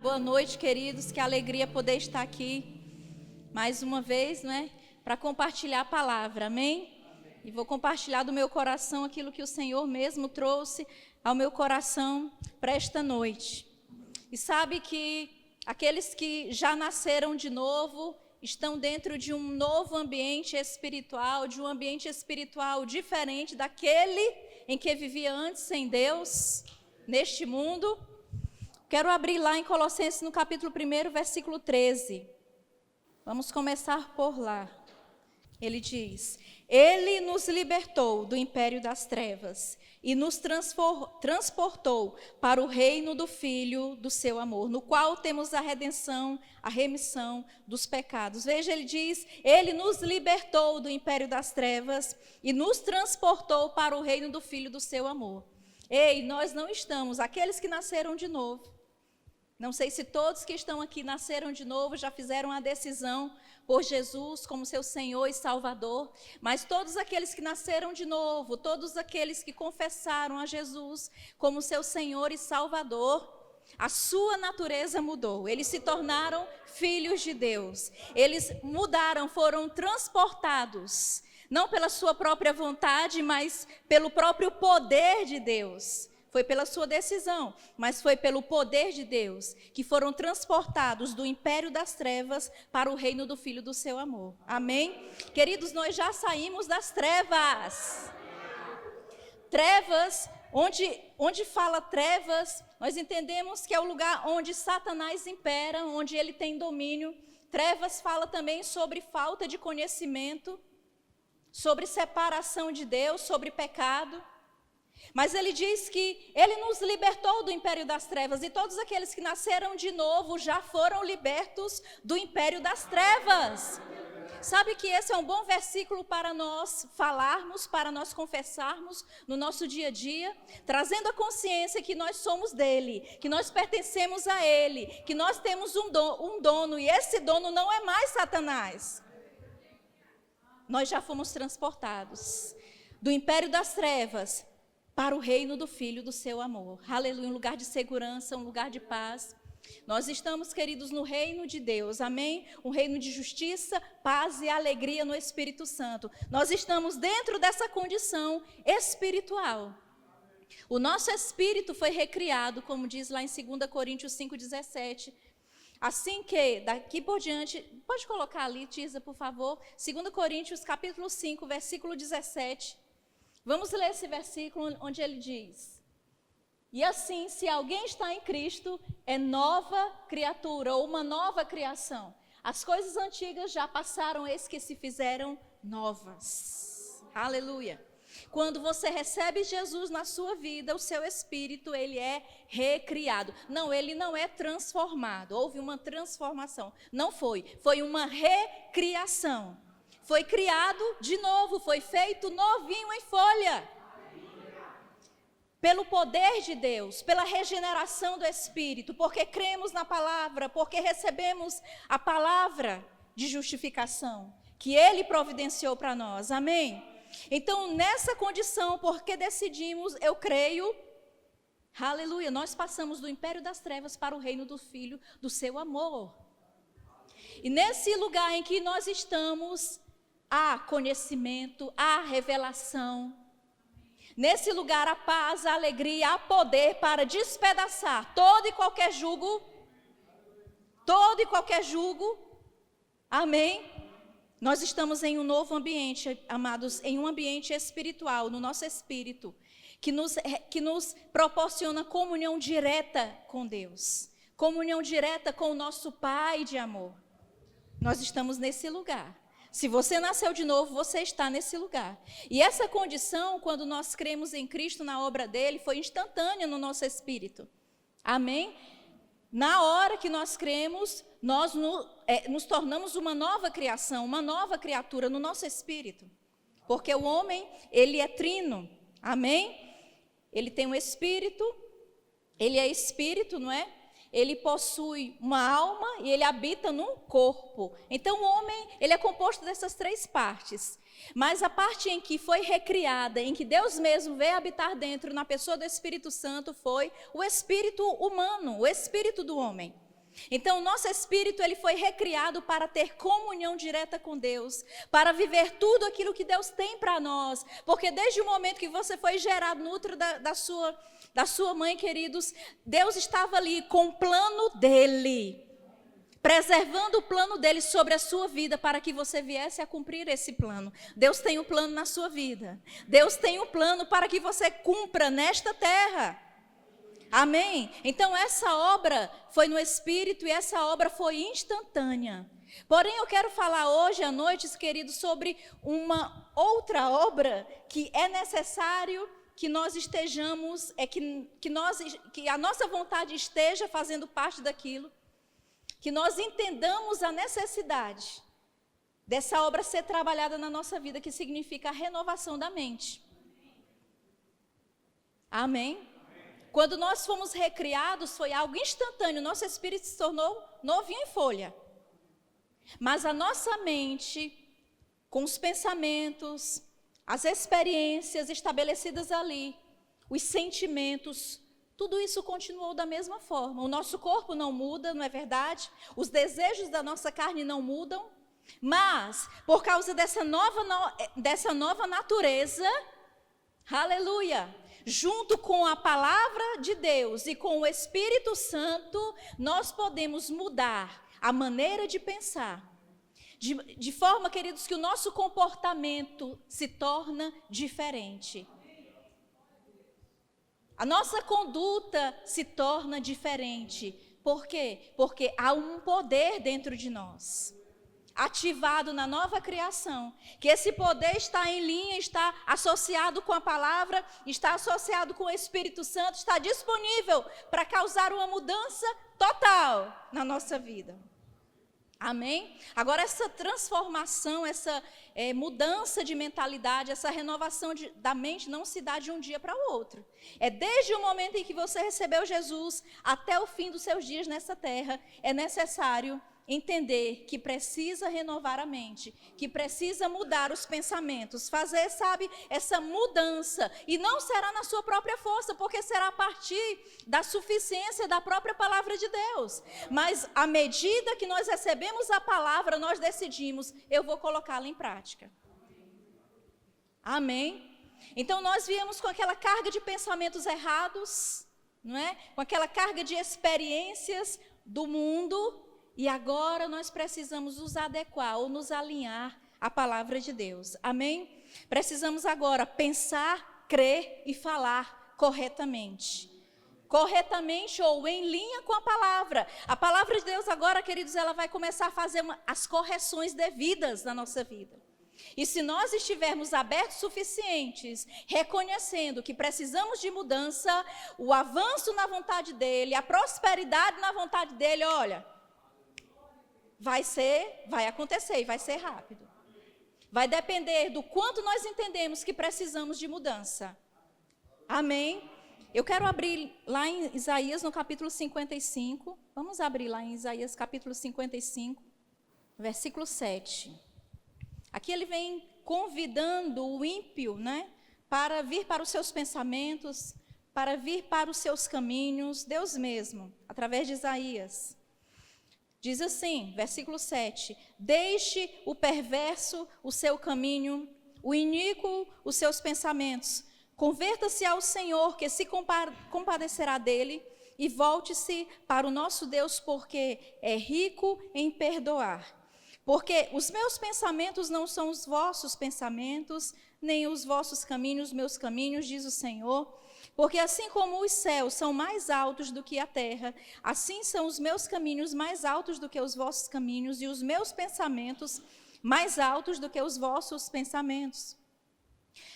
Boa noite, queridos. Que alegria poder estar aqui mais uma vez, para compartilhar a palavra, amém? E vou compartilhar do meu coração aquilo que o Senhor mesmo trouxe ao meu coração para esta noite. E sabe que aqueles que já nasceram de novo estão dentro de um novo ambiente espiritual, de um ambiente espiritual diferente daquele em que vivia antes sem Deus, neste mundo. Quero abrir lá em Colossenses, no capítulo 1, versículo 13. Vamos começar por lá. Ele diz: Ele nos libertou do império das trevas e nos transportou para o reino do Filho do seu amor, no qual temos a redenção, a remissão dos pecados. Veja, ele diz, ele nos libertou do império das trevas e nos transportou para o reino do Filho do seu amor. Ei, nós não estamos, aqueles que nasceram de novo, não sei se todos que estão aqui nasceram de novo, já fizeram a decisão por Jesus como seu Senhor e Salvador, mas todos aqueles que nasceram de novo, todos aqueles que confessaram a Jesus como seu Senhor e Salvador, a sua natureza mudou, eles se tornaram filhos de Deus, eles mudaram, foram transportados, não pela sua própria vontade, mas pelo próprio poder de Deus. Foi pela sua decisão, mas foi pelo poder de Deus que foram transportados do império das trevas para o reino do Filho do seu amor. Amém? Queridos, nós já saímos das trevas. Trevas, onde fala trevas, nós entendemos que é o lugar onde Satanás impera, onde ele tem domínio. Trevas fala também sobre falta de conhecimento, sobre separação de Deus, sobre pecado. Mas ele diz que ele nos libertou do império das trevas e todos aqueles que nasceram de novo já foram libertos do império das trevas. Sabe que esse é um bom versículo para nós falarmos, para nós confessarmos no nosso dia a dia, trazendo a consciência que nós somos dele, que nós pertencemos a ele, que nós temos um dono e esse dono não é mais Satanás. Nós já fomos transportados do império das trevas para o reino do Filho do seu amor. Aleluia, um lugar de segurança, um lugar de paz. Nós estamos, queridos, no reino de Deus, amém? Um reino de justiça, paz e alegria no Espírito Santo. Nós estamos dentro dessa condição espiritual. O nosso espírito foi recriado, como diz lá em 2 Coríntios 5,17. Assim que, daqui por diante, pode colocar ali, Tisa, por favor, 2 Coríntios capítulo 5, versículo 17. Vamos ler esse versículo onde ele diz: E assim, se alguém está em Cristo, é nova criatura, ou uma nova criação. As coisas antigas já passaram, eis que se fizeram novas. Aleluia. Quando você recebe Jesus na sua vida, o seu espírito, ele é recriado. Não, ele não é transformado. Houve uma transformação. Não foi. Foi uma recriação. Foi criado de novo, foi feito novinho em folha. Pelo poder de Deus, pela regeneração do Espírito, porque cremos na palavra, porque recebemos a palavra de justificação, que Ele providenciou para nós, amém? Então, nessa condição, porque decidimos, eu creio, aleluia, nós passamos do império das trevas para o reino do Filho do seu amor. E nesse lugar em que nós estamos, há conhecimento, há revelação. Nesse lugar há paz, há alegria, há poder para despedaçar todo e qualquer jugo. Todo e qualquer jugo. Amém? Nós estamos em um novo ambiente, amados, em um ambiente espiritual, no nosso espírito, que nos proporciona comunhão direta com Deus. Comunhão direta com o nosso Pai de amor. Nós estamos nesse lugar. Se você nasceu de novo, você está nesse lugar. E essa condição, quando nós cremos em Cristo, na obra dele, foi instantânea no nosso espírito. Amém? Na hora que nós cremos, nós nos tornamos uma nova criação, uma nova criatura no nosso espírito. Porque o homem, ele é trino. Amém? Ele tem um espírito, ele é espírito, não é? Ele possui uma alma e ele habita num corpo. Então o homem, ele é composto dessas três partes. Mas a parte em que foi recriada, em que Deus mesmo veio habitar dentro na pessoa do Espírito Santo, foi o espírito humano, o espírito do homem. Então, o nosso espírito, ele foi recriado para ter comunhão direta com Deus, para viver tudo aquilo que Deus tem para nós, porque desde o momento que você foi gerado no útero da sua mãe, queridos, Deus estava ali com o plano dele, preservando o plano dele sobre a sua vida, para que você viesse a cumprir esse plano. Deus tem um plano na sua vida, Deus tem um plano para que você cumpra nesta terra. Amém? Então essa obra foi no Espírito e essa obra foi instantânea. Porém, eu quero falar hoje à noite, queridos, sobre uma outra obra que é necessário que nós estejamos, que a nossa vontade esteja fazendo parte daquilo, que nós entendamos a necessidade dessa obra ser trabalhada na nossa vida, que significa a renovação da mente. Amém? Quando nós fomos recriados, foi algo instantâneo, nosso espírito se tornou novinho em folha. Mas a nossa mente, com os pensamentos, as experiências estabelecidas ali, os sentimentos, tudo isso continuou da mesma forma. O nosso corpo não muda, não é verdade? Os desejos da nossa carne não mudam. Mas, por causa dessa nova natureza, aleluia, junto com a palavra de Deus e com o Espírito Santo, nós podemos mudar a maneira de pensar, de forma, queridos, que o nosso comportamento se torna diferente. A nossa conduta se torna diferente. Por quê? Porque há um poder dentro de nós, ativado na nova criação, que esse poder está em linha, está associado com a palavra, está associado com o Espírito Santo, está disponível para causar uma mudança total na nossa vida. Amém? Agora, essa transformação, essa mudança de mentalidade, essa renovação da mente não se dá de um dia para o outro. É desde o momento em que você recebeu Jesus até o fim dos seus dias nessa terra, é necessário entender que precisa renovar a mente, que precisa mudar os pensamentos, fazer, sabe, essa mudança. E não será na sua própria força, porque será a partir da suficiência da própria palavra de Deus. Mas à medida que nós recebemos a palavra, nós decidimos, eu vou colocá-la em prática. Amém? Então nós viemos com aquela carga de pensamentos errados, não é? Com aquela carga de experiências do mundo. E agora nós precisamos nos adequar ou nos alinhar à palavra de Deus. Amém? Precisamos agora pensar, crer e falar corretamente. Corretamente ou em linha com a palavra. A palavra de Deus agora, queridos, ela vai começar a fazer as correções devidas na nossa vida. E se nós estivermos abertos suficientes, reconhecendo que precisamos de mudança, o avanço na vontade dele, a prosperidade na vontade dele, olha, vai acontecer e vai ser rápido. Vai depender do quanto nós entendemos que precisamos de mudança. Amém? Eu quero abrir lá em Isaías, no capítulo 55. Vamos abrir lá em Isaías, capítulo 55, versículo 7. Aqui ele vem convidando o ímpio, né, para vir para os seus pensamentos, para vir para os seus caminhos, Deus mesmo, através de Isaías. Diz assim, versículo 7, deixe o perverso o seu caminho, o iníquo os seus pensamentos, converta-se ao Senhor, que se compadecerá dele, e volte-se para o nosso Deus, porque é rico em perdoar. Porque os meus pensamentos não são os vossos pensamentos, nem os vossos caminhos, meus caminhos, diz o Senhor. Porque assim como os céus são mais altos do que a terra, assim são os meus caminhos mais altos do que os vossos caminhos, e os meus pensamentos mais altos do que os vossos pensamentos.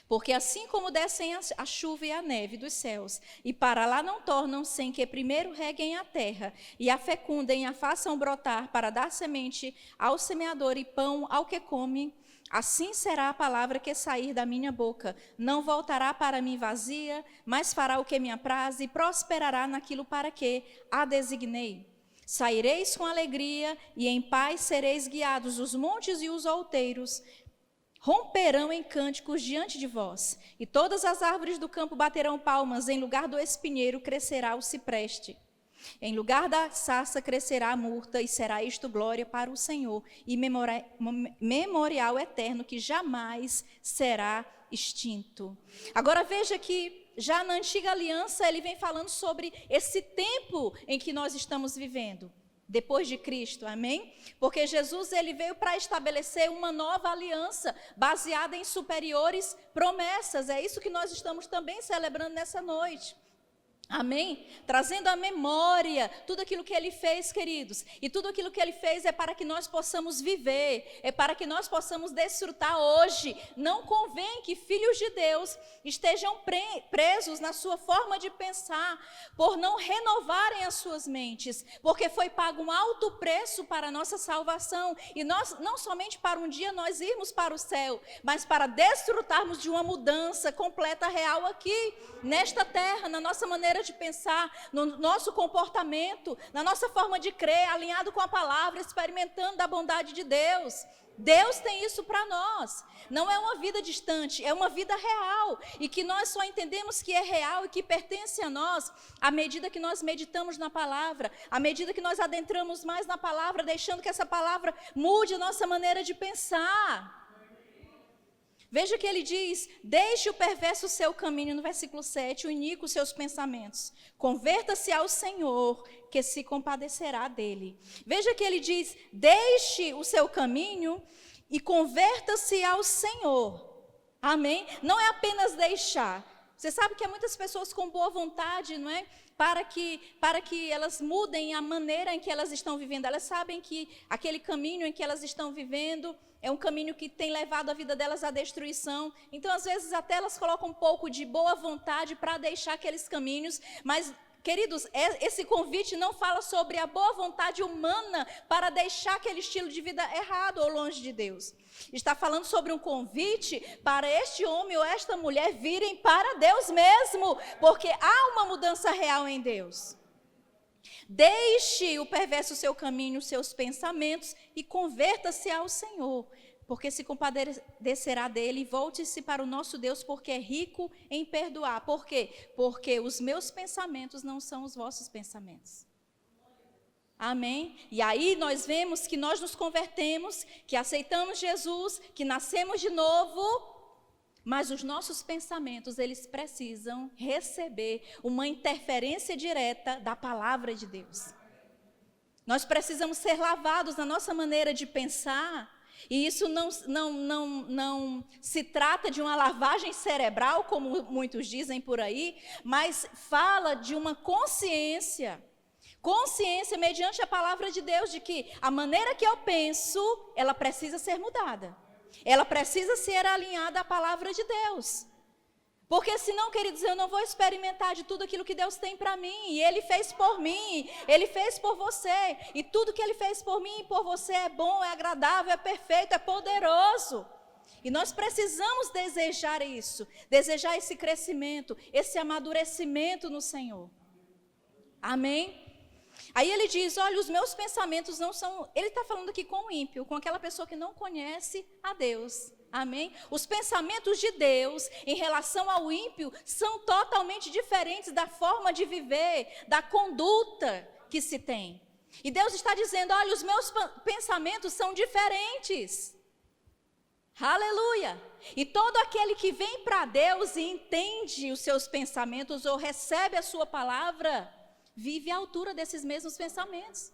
Porque assim como descem a chuva e a neve dos céus, e para lá não tornam sem que primeiro reguem a terra, e a fecundem e a façam brotar para dar semente ao semeador e pão ao que come, assim será a palavra que sair da minha boca. Não voltará para mim vazia, mas fará o que me apraz e prosperará naquilo para que a designei. Saireis com alegria e em paz sereis guiados. Os montes e os outeiros romperão em cânticos diante de vós. E todas as árvores do campo baterão palmas. Em lugar do espinheiro crescerá o cipreste. Em lugar da sarça crescerá a murta, e será isto glória para o Senhor, e memorial eterno que jamais será extinto. Agora veja que já na antiga aliança ele vem falando sobre esse tempo em que nós estamos vivendo, depois de Cristo, amém? Porque Jesus ele veio para estabelecer uma nova aliança, baseada em superiores promessas. É isso que nós estamos também celebrando nessa noite. Amém? Trazendo à memória tudo aquilo que ele fez, queridos. E tudo aquilo que ele fez é para que nós possamos viver, é para que nós possamos desfrutar hoje. Não convém que filhos de Deus estejam presos na sua forma de pensar, por não renovarem as suas mentes, porque foi pago um alto preço para a nossa salvação. E nós, não somente para um dia nós irmos para o céu, mas para desfrutarmos de uma mudança completa, real aqui, nesta terra, na nossa maneira de pensar, no nosso comportamento, na nossa forma de crer, alinhado com a palavra, experimentando da bondade de Deus. Deus tem isso para nós. Não é uma vida distante, é uma vida real. E que nós só entendemos que é real e que pertence a nós à medida que nós meditamos na palavra, à medida que nós adentramos mais na palavra, deixando que essa palavra mude a nossa maneira de pensar. Veja que ele diz: deixe o perverso o seu caminho, no versículo 7, o iníquo os seus pensamentos. Converta-se ao Senhor, que se compadecerá dele. Veja que ele diz: deixe o seu caminho e converta-se ao Senhor. Amém? Não é apenas deixar. Você sabe que há muitas pessoas com boa vontade, não é? Para que elas mudem a maneira em que elas estão vivendo. Elas sabem que aquele caminho em que elas estão vivendo é um caminho que tem levado a vida delas à destruição. Então, às vezes, até elas colocam um pouco de boa vontade para deixar aqueles caminhos. Mas, queridos, esse convite não fala sobre a boa vontade humana para deixar aquele estilo de vida errado ou longe de Deus. Está falando sobre um convite para este homem ou esta mulher virem para Deus mesmo, porque há uma mudança real em Deus. Deixe o perverso o seu caminho, os seus pensamentos e converta-se ao Senhor, porque se compadecerá dele, e volte-se para o nosso Deus, porque é rico em perdoar. Por quê? Porque os meus pensamentos não são os vossos pensamentos. Amém? E aí nós vemos que nós nos convertemos, que aceitamos Jesus, que nascemos de novo. Mas os nossos pensamentos, eles precisam receber uma interferência direta da palavra de Deus. Nós precisamos ser lavados na nossa maneira de pensar. E isso não se trata de uma lavagem cerebral, como muitos dizem por aí, mas fala de uma consciência mediante a palavra de Deus, de que a maneira que eu penso, ela precisa ser mudada. Ela precisa ser alinhada à palavra de Deus. Porque senão, queridos, eu não vou experimentar de tudo aquilo que Deus tem para mim. E Ele fez por mim, Ele fez por você. E tudo que Ele fez por mim e por você é bom, é agradável, é perfeito, é poderoso. E nós precisamos desejar isso, desejar esse crescimento, esse amadurecimento no Senhor. Amém? Aí ele diz: olha, os meus pensamentos não são... Ele está falando aqui com o ímpio, com aquela pessoa que não conhece a Deus. Amém? Os pensamentos de Deus em relação ao ímpio são totalmente diferentes da forma de viver, da conduta que se tem. E Deus está dizendo: olha, os meus pensamentos são diferentes. Aleluia! E todo aquele que vem para Deus e entende os seus pensamentos ou recebe a sua palavra, vive à altura desses mesmos pensamentos.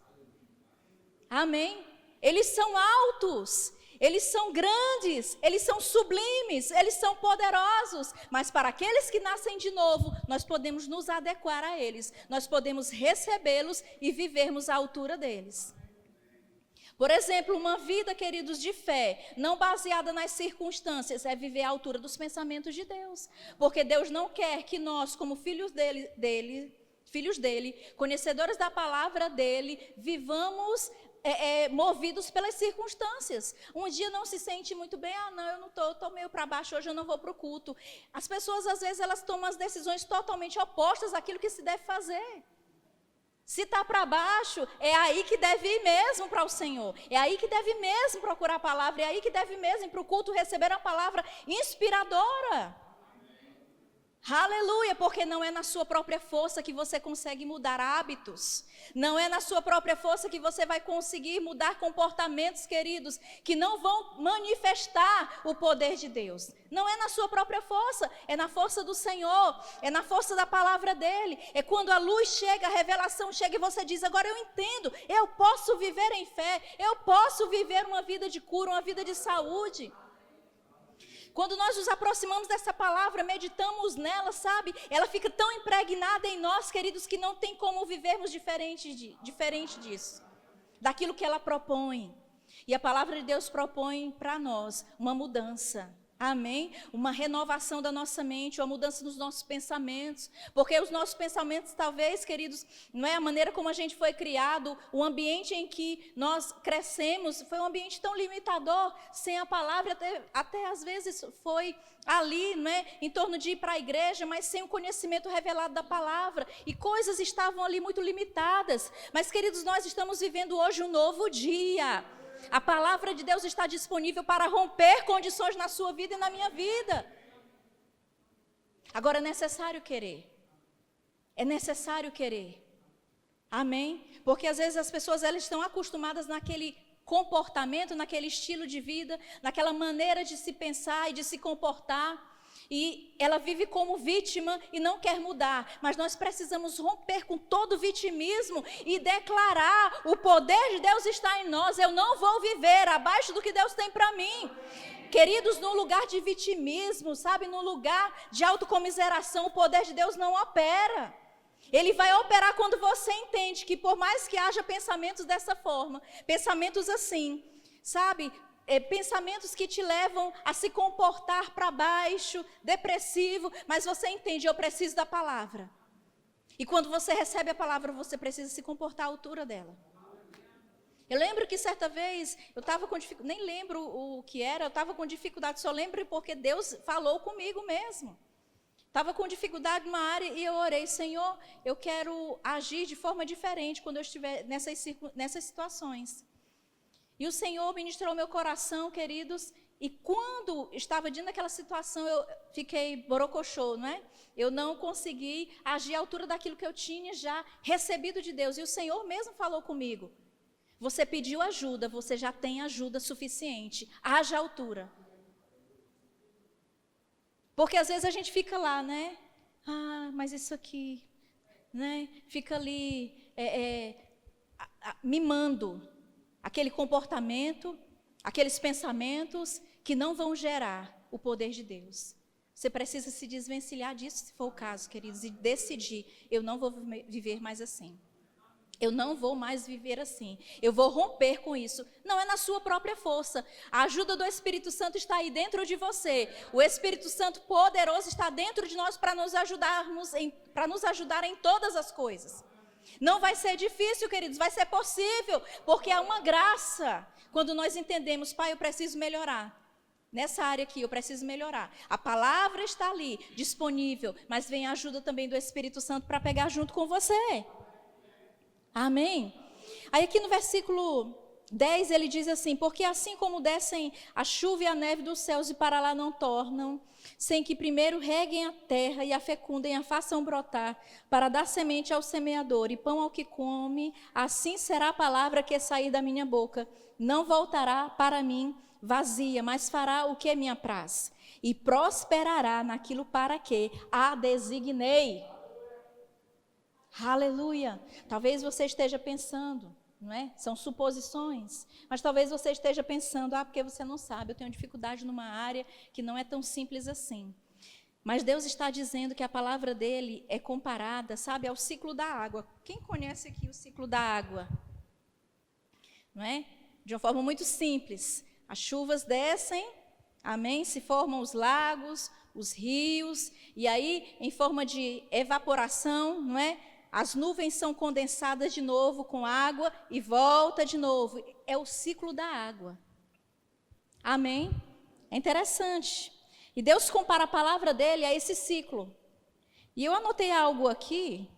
Amém? Eles são altos, eles são grandes, eles são sublimes, eles são poderosos. Mas para aqueles que nascem de novo, nós podemos nos adequar a eles. Nós podemos recebê-los e vivermos à altura deles. Por exemplo, uma vida, queridos, de fé, não baseada nas circunstâncias, é viver à altura dos pensamentos de Deus. Porque Deus não quer que nós, como filhos dele, conhecedores da palavra dele, vivamos movidos pelas circunstâncias. Um dia não se sente muito bem: não, eu não estou meio para baixo, hoje eu não vou para o culto. As pessoas, às vezes, elas tomam as decisões totalmente opostas àquilo que se deve fazer. Se está para baixo, é aí que deve ir mesmo para o Senhor. É aí que deve mesmo procurar a palavra. É aí que deve mesmo ir para o culto receber a palavra inspiradora. Aleluia, porque não é na sua própria força que você consegue mudar hábitos. Não é na sua própria força que você vai conseguir mudar comportamentos, queridos, que não vão manifestar o poder de Deus. Não é na sua própria força, é na força do Senhor, é na força da palavra dEle. É quando a luz chega, a revelação chega e você diz, agora eu entendo, eu posso viver em fé, eu posso viver uma vida de cura, uma vida de saúde. Quando nós nos aproximamos dessa palavra, meditamos nela, sabe? Ela fica tão impregnada em nós, queridos, que não tem como vivermos diferente disso. Daquilo que ela propõe. E a palavra de Deus propõe para nós uma mudança. Amém? Uma renovação da nossa mente, uma mudança dos nossos pensamentos. Porque os nossos pensamentos, talvez, queridos, não é a maneira como a gente foi criado, o ambiente em que nós crescemos, foi um ambiente tão limitador, sem a palavra, até às vezes foi ali, não é? Em torno de ir para a igreja, mas sem o conhecimento revelado da palavra. E coisas estavam ali muito limitadas. Mas, queridos, nós estamos vivendo hoje um novo dia. A palavra de Deus está disponível para romper condições na sua vida e na minha vida. Agora é necessário querer. É necessário querer. Amém? Porque às vezes as pessoas elas estão acostumadas naquele comportamento, naquele estilo de vida, naquela maneira de se pensar e de se comportar. E ela vive como vítima e não quer mudar. Mas nós precisamos romper com todo o vitimismo e declarar: o poder de Deus está em nós. Eu não vou viver abaixo do que Deus tem para mim. Queridos, no lugar de vitimismo, sabe, no lugar de autocomiseração, o poder de Deus não opera. Ele vai operar quando você entende que por mais que haja pensamentos dessa forma, pensamentos assim, sabe, pensamentos que te levam a se comportar para baixo, depressivo, mas você entende, eu preciso da palavra. E quando você recebe a palavra, você precisa se comportar à altura dela. Eu lembro que certa vez, eu estava com dificuldade, nem lembro o que era, eu estava com dificuldade, só lembro porque Deus falou comigo mesmo. Estava com dificuldade numa área e eu orei, Senhor, eu quero agir de forma diferente quando eu estiver nessas situações. E o Senhor ministrou meu coração, queridos, e quando estava diante daquela situação, eu fiquei borocochô, não é? Eu não consegui agir à altura daquilo que eu tinha já recebido de Deus. E o Senhor mesmo falou comigo, você pediu ajuda, você já tem ajuda suficiente, haja altura. Porque às vezes a gente fica lá, né? Ah, mas isso aqui, né? Fica ali mimando aquele comportamento, aqueles pensamentos que não vão gerar o poder de Deus. Você precisa se desvencilhar disso, se for o caso, queridos, e decidir, eu não vou viver mais assim. Eu não vou mais viver assim. Eu vou romper com isso. Não é na sua própria força. A ajuda do Espírito Santo está aí dentro de você. O Espírito Santo poderoso está dentro de nós para nos ajudar em todas as coisas. Não vai ser difícil, queridos, vai ser possível, porque há uma graça. Quando nós entendemos, Pai, eu preciso melhorar. Nessa área aqui, eu preciso melhorar. A palavra está ali, disponível, mas vem a ajuda também do Espírito Santo para pegar junto com você. Amém? Aí aqui no versículo 10 ele diz assim, porque assim como descem a chuva e a neve dos céus e para lá não tornam, sem que primeiro reguem a terra e a fecundem, a façam brotar, para dar semente ao semeador e pão ao que come, assim será a palavra que sair da minha boca. Não voltará para mim vazia, mas fará o que me apraz, e prosperará naquilo para que a designei. Aleluia! Talvez você esteja pensando, não é? São suposições, mas talvez você esteja pensando, porque você não sabe, eu tenho dificuldade numa área que não é tão simples assim. Mas Deus está dizendo que a palavra dele é comparada, sabe, ao ciclo da água. Quem conhece aqui o ciclo da água? Não é? De uma forma muito simples. As chuvas descem, amém? Se formam os lagos, os rios, e aí, em forma de evaporação, não é? As nuvens são condensadas de novo com água e volta de novo. É o ciclo da água. Amém? É interessante. E Deus compara a palavra dele a esse ciclo. E eu anotei algo aqui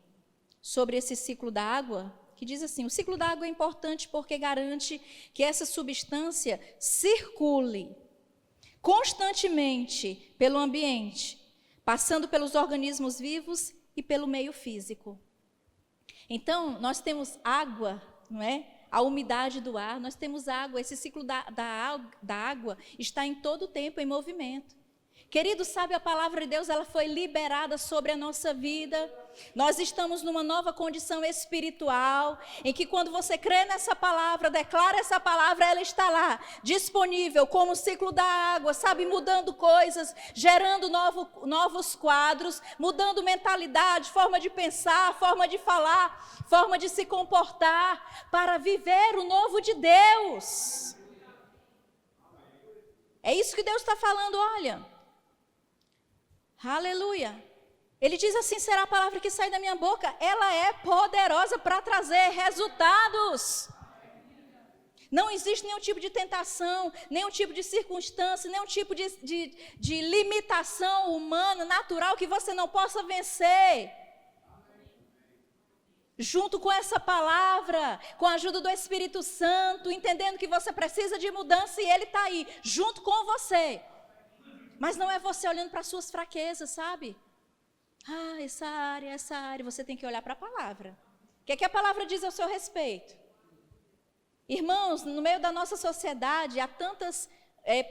sobre esse ciclo da água, que diz assim, o ciclo da água é importante porque garante que essa substância circule constantemente pelo ambiente, passando pelos organismos vivos e pelo meio físico. Então, nós temos água, não é? A umidade do ar, nós temos água, esse ciclo da água está em todo o tempo em movimento. Querido, sabe, a palavra de Deus, ela foi liberada sobre a nossa vida. Nós estamos numa nova condição espiritual, em que quando você crê nessa palavra, declara essa palavra, ela está lá, disponível, como o ciclo da água, sabe, mudando coisas, gerando novos quadros, mudando mentalidade, forma de pensar, forma de falar, forma de se comportar, para viver o novo de Deus. É isso que Deus está falando, olha. Aleluia. Ele diz assim, será a palavra que sai da minha boca, ela é poderosa para trazer resultados. Não existe nenhum tipo de tentação, nenhum tipo de circunstância, nenhum tipo de limitação humana, natural, que você não possa vencer. Junto com essa palavra, com a ajuda do Espírito Santo, entendendo que você precisa de mudança e Ele está aí, junto com você. Mas não é você olhando para as suas fraquezas, sabe? Essa área, você tem que olhar para a palavra. O que é que a palavra diz ao seu respeito? Irmãos, no meio da nossa sociedade, há tantas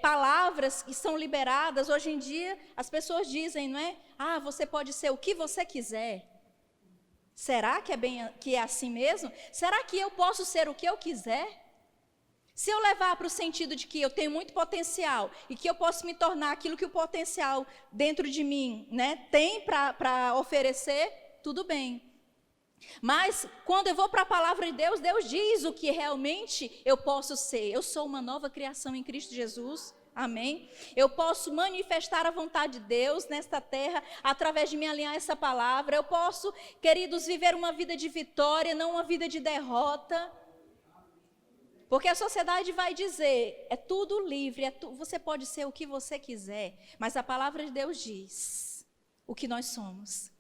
palavras que são liberadas. Hoje em dia, as pessoas dizem, não é? Você pode ser o que você quiser. Será que é assim mesmo? Será que eu posso ser o que eu quiser? Se eu levar para o sentido de que eu tenho muito potencial e que eu posso me tornar aquilo que o potencial dentro de mim, né, tem para oferecer, tudo bem. Mas quando eu vou para a palavra de Deus, Deus diz o que realmente eu posso ser. Eu sou uma nova criação em Cristo Jesus. Amém? Eu posso manifestar a vontade de Deus nesta terra através de me alinhar a essa palavra. Eu posso, queridos, viver uma vida de vitória, não uma vida de derrota. Porque a sociedade vai dizer, é tudo livre, você pode ser o que você quiser, mas a palavra de Deus diz o que nós somos.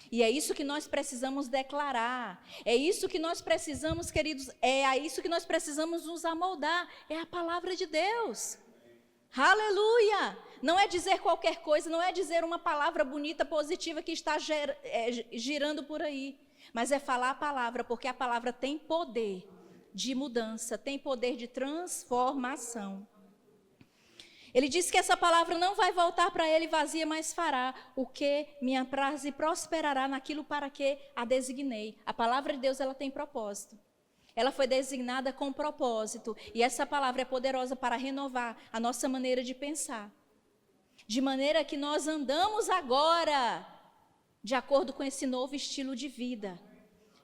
E é isso que nós precisamos declarar, é isso que nós precisamos, queridos, é a isso que nós precisamos nos amoldar, é a palavra de Deus. Aleluia! Não é dizer qualquer coisa, não é dizer uma palavra bonita, positiva que está girando por aí, mas é falar a palavra, porque a palavra tem poder de mudança, tem poder de transformação. Ele diz que essa palavra não vai voltar para ele vazia, mas fará o que me apraz e prosperará naquilo para que a designei. A palavra de Deus, ela tem propósito. Ela foi designada com propósito, e essa palavra é poderosa para renovar a nossa maneira de pensar. De maneira que nós andamos agora de acordo com esse novo estilo de vida.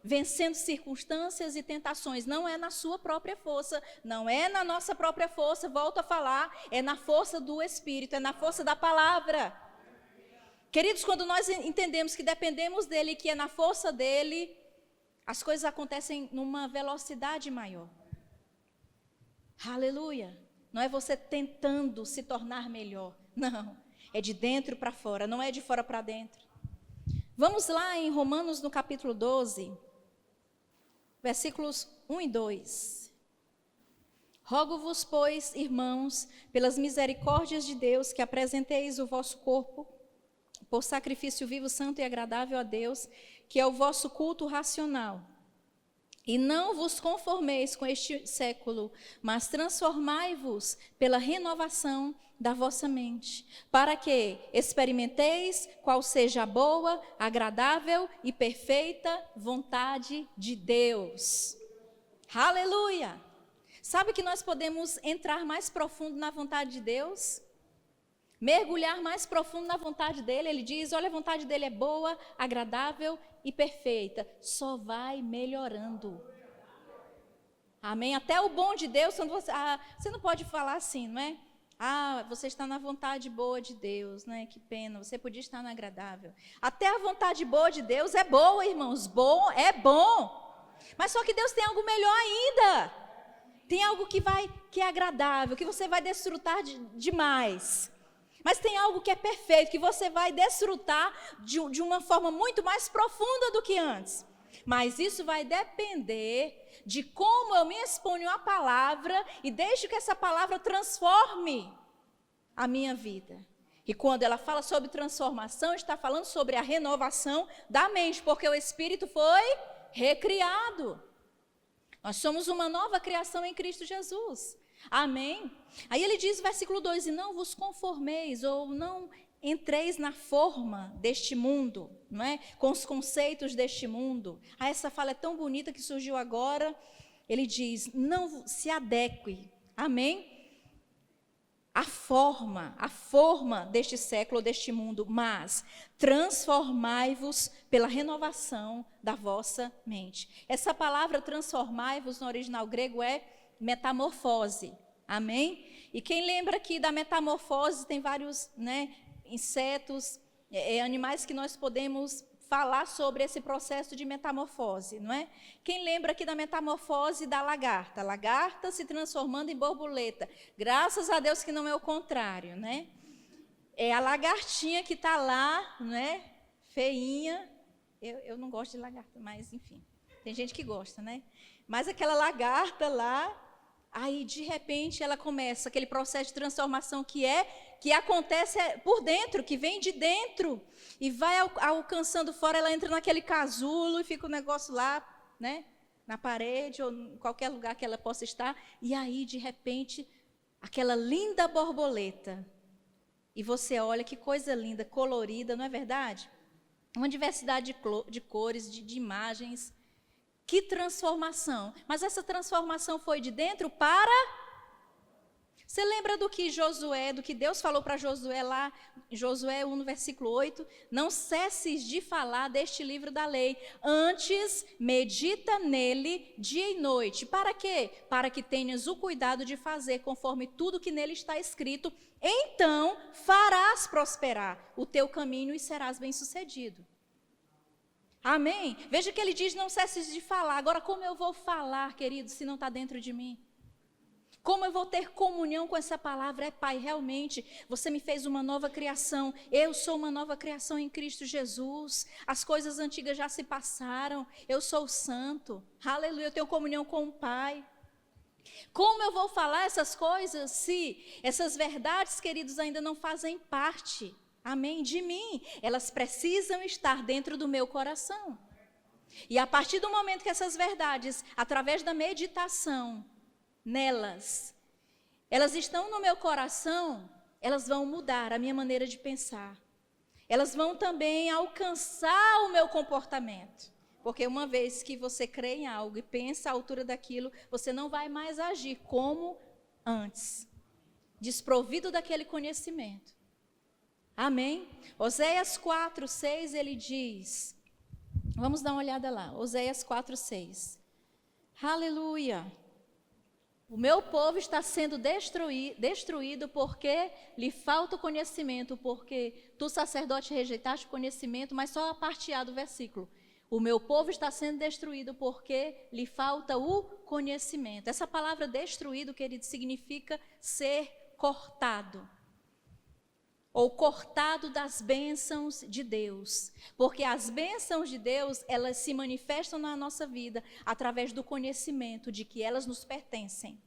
Vencendo circunstâncias e tentações, não é na sua própria força, não é na nossa própria força, volto a falar, é na força do Espírito, é na força da palavra. Queridos, quando nós entendemos que dependemos dele, que é na força dele, as coisas acontecem numa velocidade maior. Aleluia! Não é você tentando se tornar melhor, não, é de dentro para fora, não é de fora para dentro. Vamos lá em Romanos no capítulo 12, versículos 1 e 2. Rogo-vos, pois, irmãos, pelas misericórdias de Deus, que apresenteis o vosso corpo por sacrifício vivo, santo e agradável a Deus, que é o vosso culto racional. E não vos conformeis com este século, mas transformai-vos pela renovação da vossa mente, para que experimenteis qual seja a boa, agradável e perfeita vontade de Deus. Aleluia! Sabe que nós podemos entrar mais profundo na vontade de Deus? Mergulhar mais profundo na vontade dele. Ele diz, olha, a vontade dele é boa, agradável e perfeita. Só vai melhorando. Amém? Até o bom de Deus, quando você não pode falar assim, não é? Você está na vontade boa de Deus, né? Que pena, você podia estar na agradável. Até a vontade boa de Deus é boa, irmãos. Bom é bom. Mas só que Deus tem algo melhor ainda. Tem algo que é agradável, que você vai desfrutar demais. Mas tem algo que é perfeito, que você vai desfrutar de uma forma muito mais profunda do que antes. Mas isso vai depender de como eu me exponho à palavra e deixo que essa palavra transforme a minha vida. E quando ela fala sobre transformação, está falando sobre a renovação da mente, porque o espírito foi recriado. Nós somos uma nova criação em Cristo Jesus. Amém? Aí ele diz, versículo 2, e não vos conformeis, ou não entreis na forma deste mundo, não é? Com os conceitos deste mundo. Ah, essa fala é tão bonita que surgiu agora. Ele diz, não se adeque, amém? A forma deste século, deste mundo, mas transformai-vos pela renovação da vossa mente. Essa palavra transformai-vos no original grego é metamorfose, amém? E quem lembra que da metamorfose tem vários, insetos, animais que nós podemos falar sobre esse processo de metamorfose, não é? Quem lembra aqui da metamorfose da lagarta? Lagarta se transformando em borboleta. Graças a Deus que não é o contrário, né? É a lagartinha que está lá, né? Feinha. Eu não gosto de lagarta, mas enfim. Tem gente que gosta, né? Mas aquela lagarta lá, aí de repente ela começa aquele processo de transformação que acontece por dentro, que vem de dentro e vai alcançando fora, ela entra naquele casulo e fica o negócio lá, né, na parede ou em qualquer lugar que ela possa estar, e aí de repente aquela linda borboleta, e você olha que coisa linda, colorida, não é verdade? Uma diversidade de cores, de imagens, que transformação, mas essa transformação foi de dentro para... Você lembra do que Deus falou para Josué lá, Josué 1, no versículo 8? Não cesses de falar deste livro da lei, antes medita nele dia e noite. Para quê? Para que tenhas o cuidado de fazer conforme tudo que nele está escrito, então farás prosperar o teu caminho e serás bem-sucedido. Amém? Veja que ele diz, não cesses de falar. Agora, como eu vou falar, querido, se não está dentro de mim? Como eu vou ter comunhão com essa palavra? Pai, realmente, você me fez uma nova criação. Eu sou uma nova criação em Cristo Jesus. As coisas antigas já se passaram. Eu sou santo. Aleluia, eu tenho comunhão com o Pai. Como eu vou falar essas coisas se essas verdades, queridos, ainda não fazem parte, amém, de mim? Elas precisam estar dentro do meu coração. E a partir do momento que essas verdades, através da meditação, elas estão no meu coração, elas vão mudar a minha maneira de pensar. Elas vão também alcançar o meu comportamento. Porque uma vez que você crê em algo e pensa à altura daquilo, você não vai mais agir como antes, desprovido daquele conhecimento. Amém? Oséias 4:6, ele diz, vamos dar uma olhada lá, Oséias 4:6. Aleluia! O meu povo está sendo destruído porque lhe falta o conhecimento, porque tu, sacerdote, rejeitaste o conhecimento, mas só a parte A do versículo. O meu povo está sendo destruído porque lhe falta o conhecimento. Essa palavra destruído, querido, significa ser cortado. Ou cortado das bênçãos de Deus. Porque as bênçãos de Deus, elas se manifestam na nossa vida através do conhecimento de que elas nos pertencem.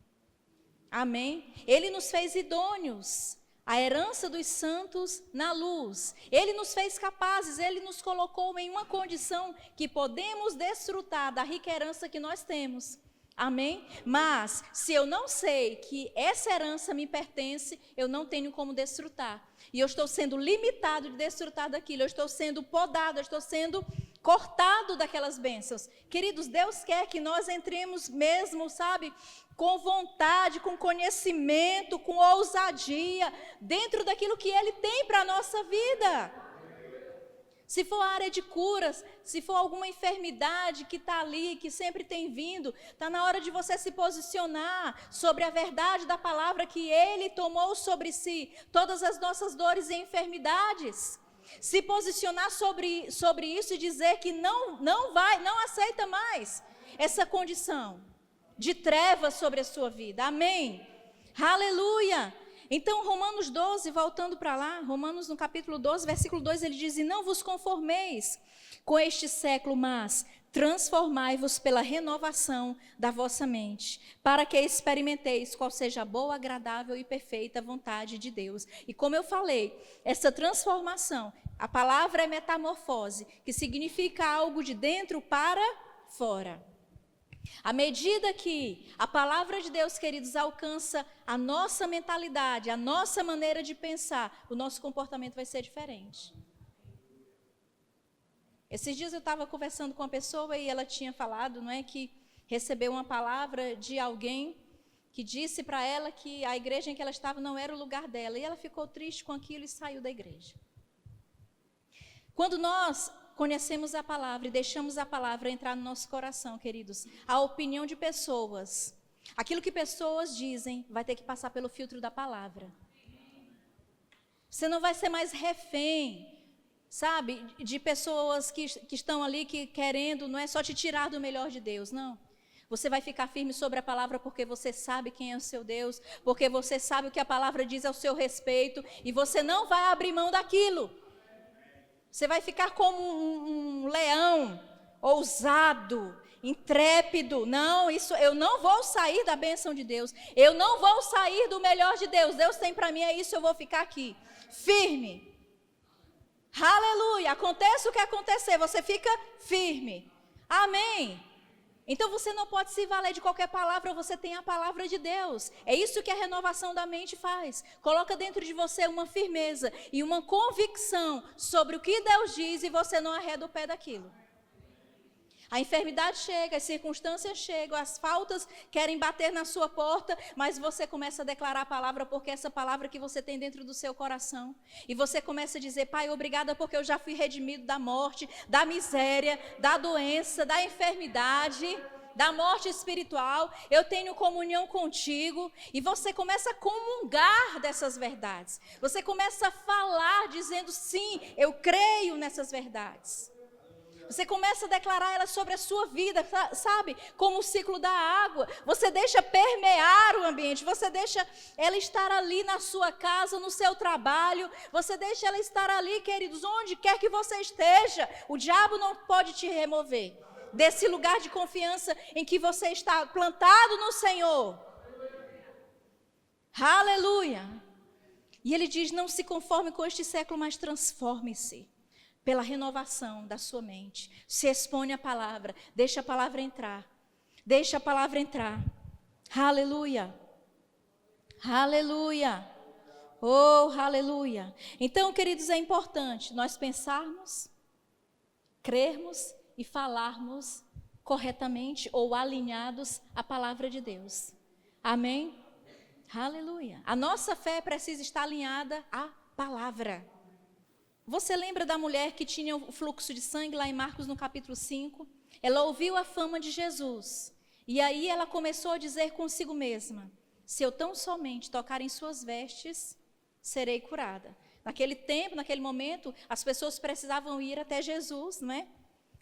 Amém? Ele nos fez idôneos, a herança dos santos na luz. Ele nos fez capazes, ele nos colocou em uma condição que podemos desfrutar da rica herança que nós temos. Amém? Mas, se eu não sei que essa herança me pertence, eu não tenho como desfrutar. E eu estou sendo limitado de desfrutar daquilo, eu estou sendo podado, eu estou sendo cortado daquelas bênçãos. Queridos, Deus quer que nós entremos mesmo, sabe, com vontade, com conhecimento, com ousadia, dentro daquilo que Ele tem para a nossa vida. Se for a área de curas, se for alguma enfermidade que está ali, que sempre tem vindo, está na hora de você se posicionar sobre a verdade da palavra que Ele tomou sobre si, todas as nossas dores e enfermidades. Se posicionar sobre isso e dizer que não aceita mais essa condição de trevas sobre a sua vida. Amém? Aleluia! Então, Romanos 12, voltando para lá, Romanos no capítulo 12, versículo 2, ele diz, e não vos conformeis com este século, mas transformai-vos pela renovação da vossa mente, para que experimenteis qual seja a boa, agradável e perfeita vontade de Deus. E como eu falei, essa transformação, a palavra é metamorfose, que significa algo de dentro para fora. À medida que a palavra de Deus, queridos, alcança a nossa mentalidade, a nossa maneira de pensar, o nosso comportamento vai ser diferente. Esses dias eu estava conversando com uma pessoa e ela tinha falado, não é, que recebeu uma palavra de alguém que disse para ela que a igreja em que ela estava não era o lugar dela. E ela ficou triste com aquilo e saiu da igreja. Quando nós conhecemos a palavra e deixamos a palavra entrar no nosso coração, queridos, a opinião de pessoas, aquilo que pessoas dizem, vai ter que passar pelo filtro da palavra. Você não vai ser mais refém, sabe, de pessoas que estão ali que querendo, não é só te tirar do melhor de Deus, não. Você vai ficar firme sobre a palavra porque você sabe quem é o seu Deus, porque você sabe o que a palavra diz ao seu respeito e você não vai abrir mão daquilo. Você vai ficar como um leão, ousado, intrépido. Não, isso eu não vou sair da bênção de Deus. Eu não vou sair do melhor de Deus. Deus tem para mim, é isso, eu vou ficar aqui, firme. Aleluia, aconteça o que acontecer, você fica firme. Amém. Então você não pode se valer de qualquer palavra, você tem a palavra de Deus. É isso que a renovação da mente faz. Coloca dentro de você uma firmeza e uma convicção sobre o que Deus diz e você não arreda o pé daquilo. A enfermidade chega, as circunstâncias chegam, as faltas querem bater na sua porta, mas você começa a declarar a palavra porque é essa palavra que você tem dentro do seu coração. E você começa a dizer, Pai, obrigada porque eu já fui redimido da morte, da miséria, da doença, da enfermidade, da morte espiritual. Eu tenho comunhão contigo. E você começa a comungar dessas verdades. Você começa a falar dizendo, sim, eu creio nessas verdades. Você começa a declarar ela sobre a sua vida, sabe? Como o ciclo da água. Você deixa permear o ambiente, você deixa ela estar ali na sua casa, no seu trabalho. Você deixa ela estar ali, queridos, onde quer que você esteja. O diabo não pode te remover desse lugar de confiança em que você está plantado no Senhor. Aleluia. E ele diz, não se conforme com este século, mas transforme-se. Pela renovação da sua mente. Se expõe à palavra. Deixa a palavra entrar. Deixa a palavra entrar. Aleluia. Aleluia. Oh, aleluia. Então, queridos, é importante nós pensarmos, crermos e falarmos corretamente ou alinhados à palavra de Deus. Amém? Aleluia. A nossa fé precisa estar alinhada à palavra. Você lembra da mulher que tinha o fluxo de sangue lá em Marcos no capítulo 5? Ela ouviu a fama de Jesus. E aí ela começou a dizer consigo mesma, se eu tão somente tocar em suas vestes, serei curada. Naquele tempo, naquele momento, as pessoas precisavam ir até Jesus, não é?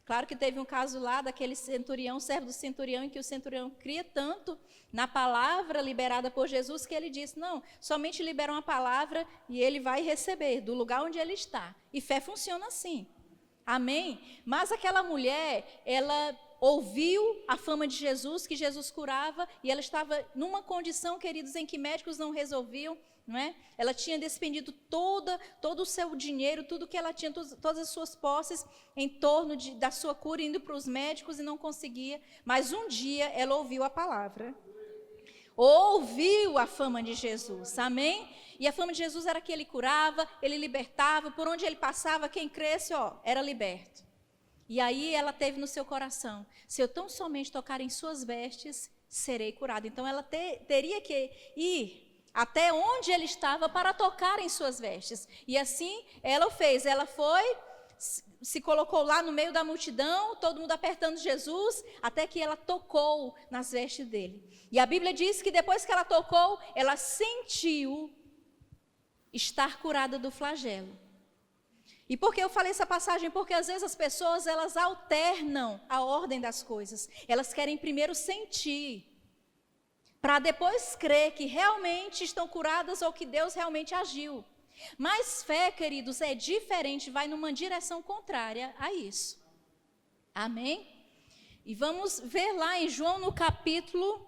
Claro que teve um caso lá daquele centurião, servo do centurião, em que o centurião cria tanto na palavra liberada por Jesus que ele disse, não, somente libera uma palavra e ele vai receber do lugar onde ele está. E fé funciona assim. Amém? Mas aquela mulher, ela ouviu a fama de Jesus, que Jesus curava, e ela estava numa condição, queridos, em que médicos não resolviam, não é? Ela tinha despendido todo o seu dinheiro, tudo que ela tinha, todas as suas posses em torno da sua cura, indo para os médicos e não conseguia. Mas um dia ela ouviu a palavra. Ouviu a fama de Jesus, amém? E a fama de Jesus era que ele curava, ele libertava, por onde ele passava, quem cresce, era liberto. E aí ela teve no seu coração, se eu tão somente tocar em suas vestes, serei curada. Então ela teria que ir até onde ele estava para tocar em suas vestes. E assim ela o fez, ela foi, se colocou lá no meio da multidão, todo mundo apertando Jesus, até que ela tocou nas vestes dele. E a Bíblia diz que depois que ela tocou, ela sentiu estar curada do flagelo. E por que eu falei essa passagem? Porque às vezes as pessoas, elas alternam a ordem das coisas. Elas querem primeiro sentir, para depois crer que realmente estão curadas ou que Deus realmente agiu. Mas fé, queridos, é diferente, vai numa direção contrária a isso. Amém? E vamos ver lá em João no capítulo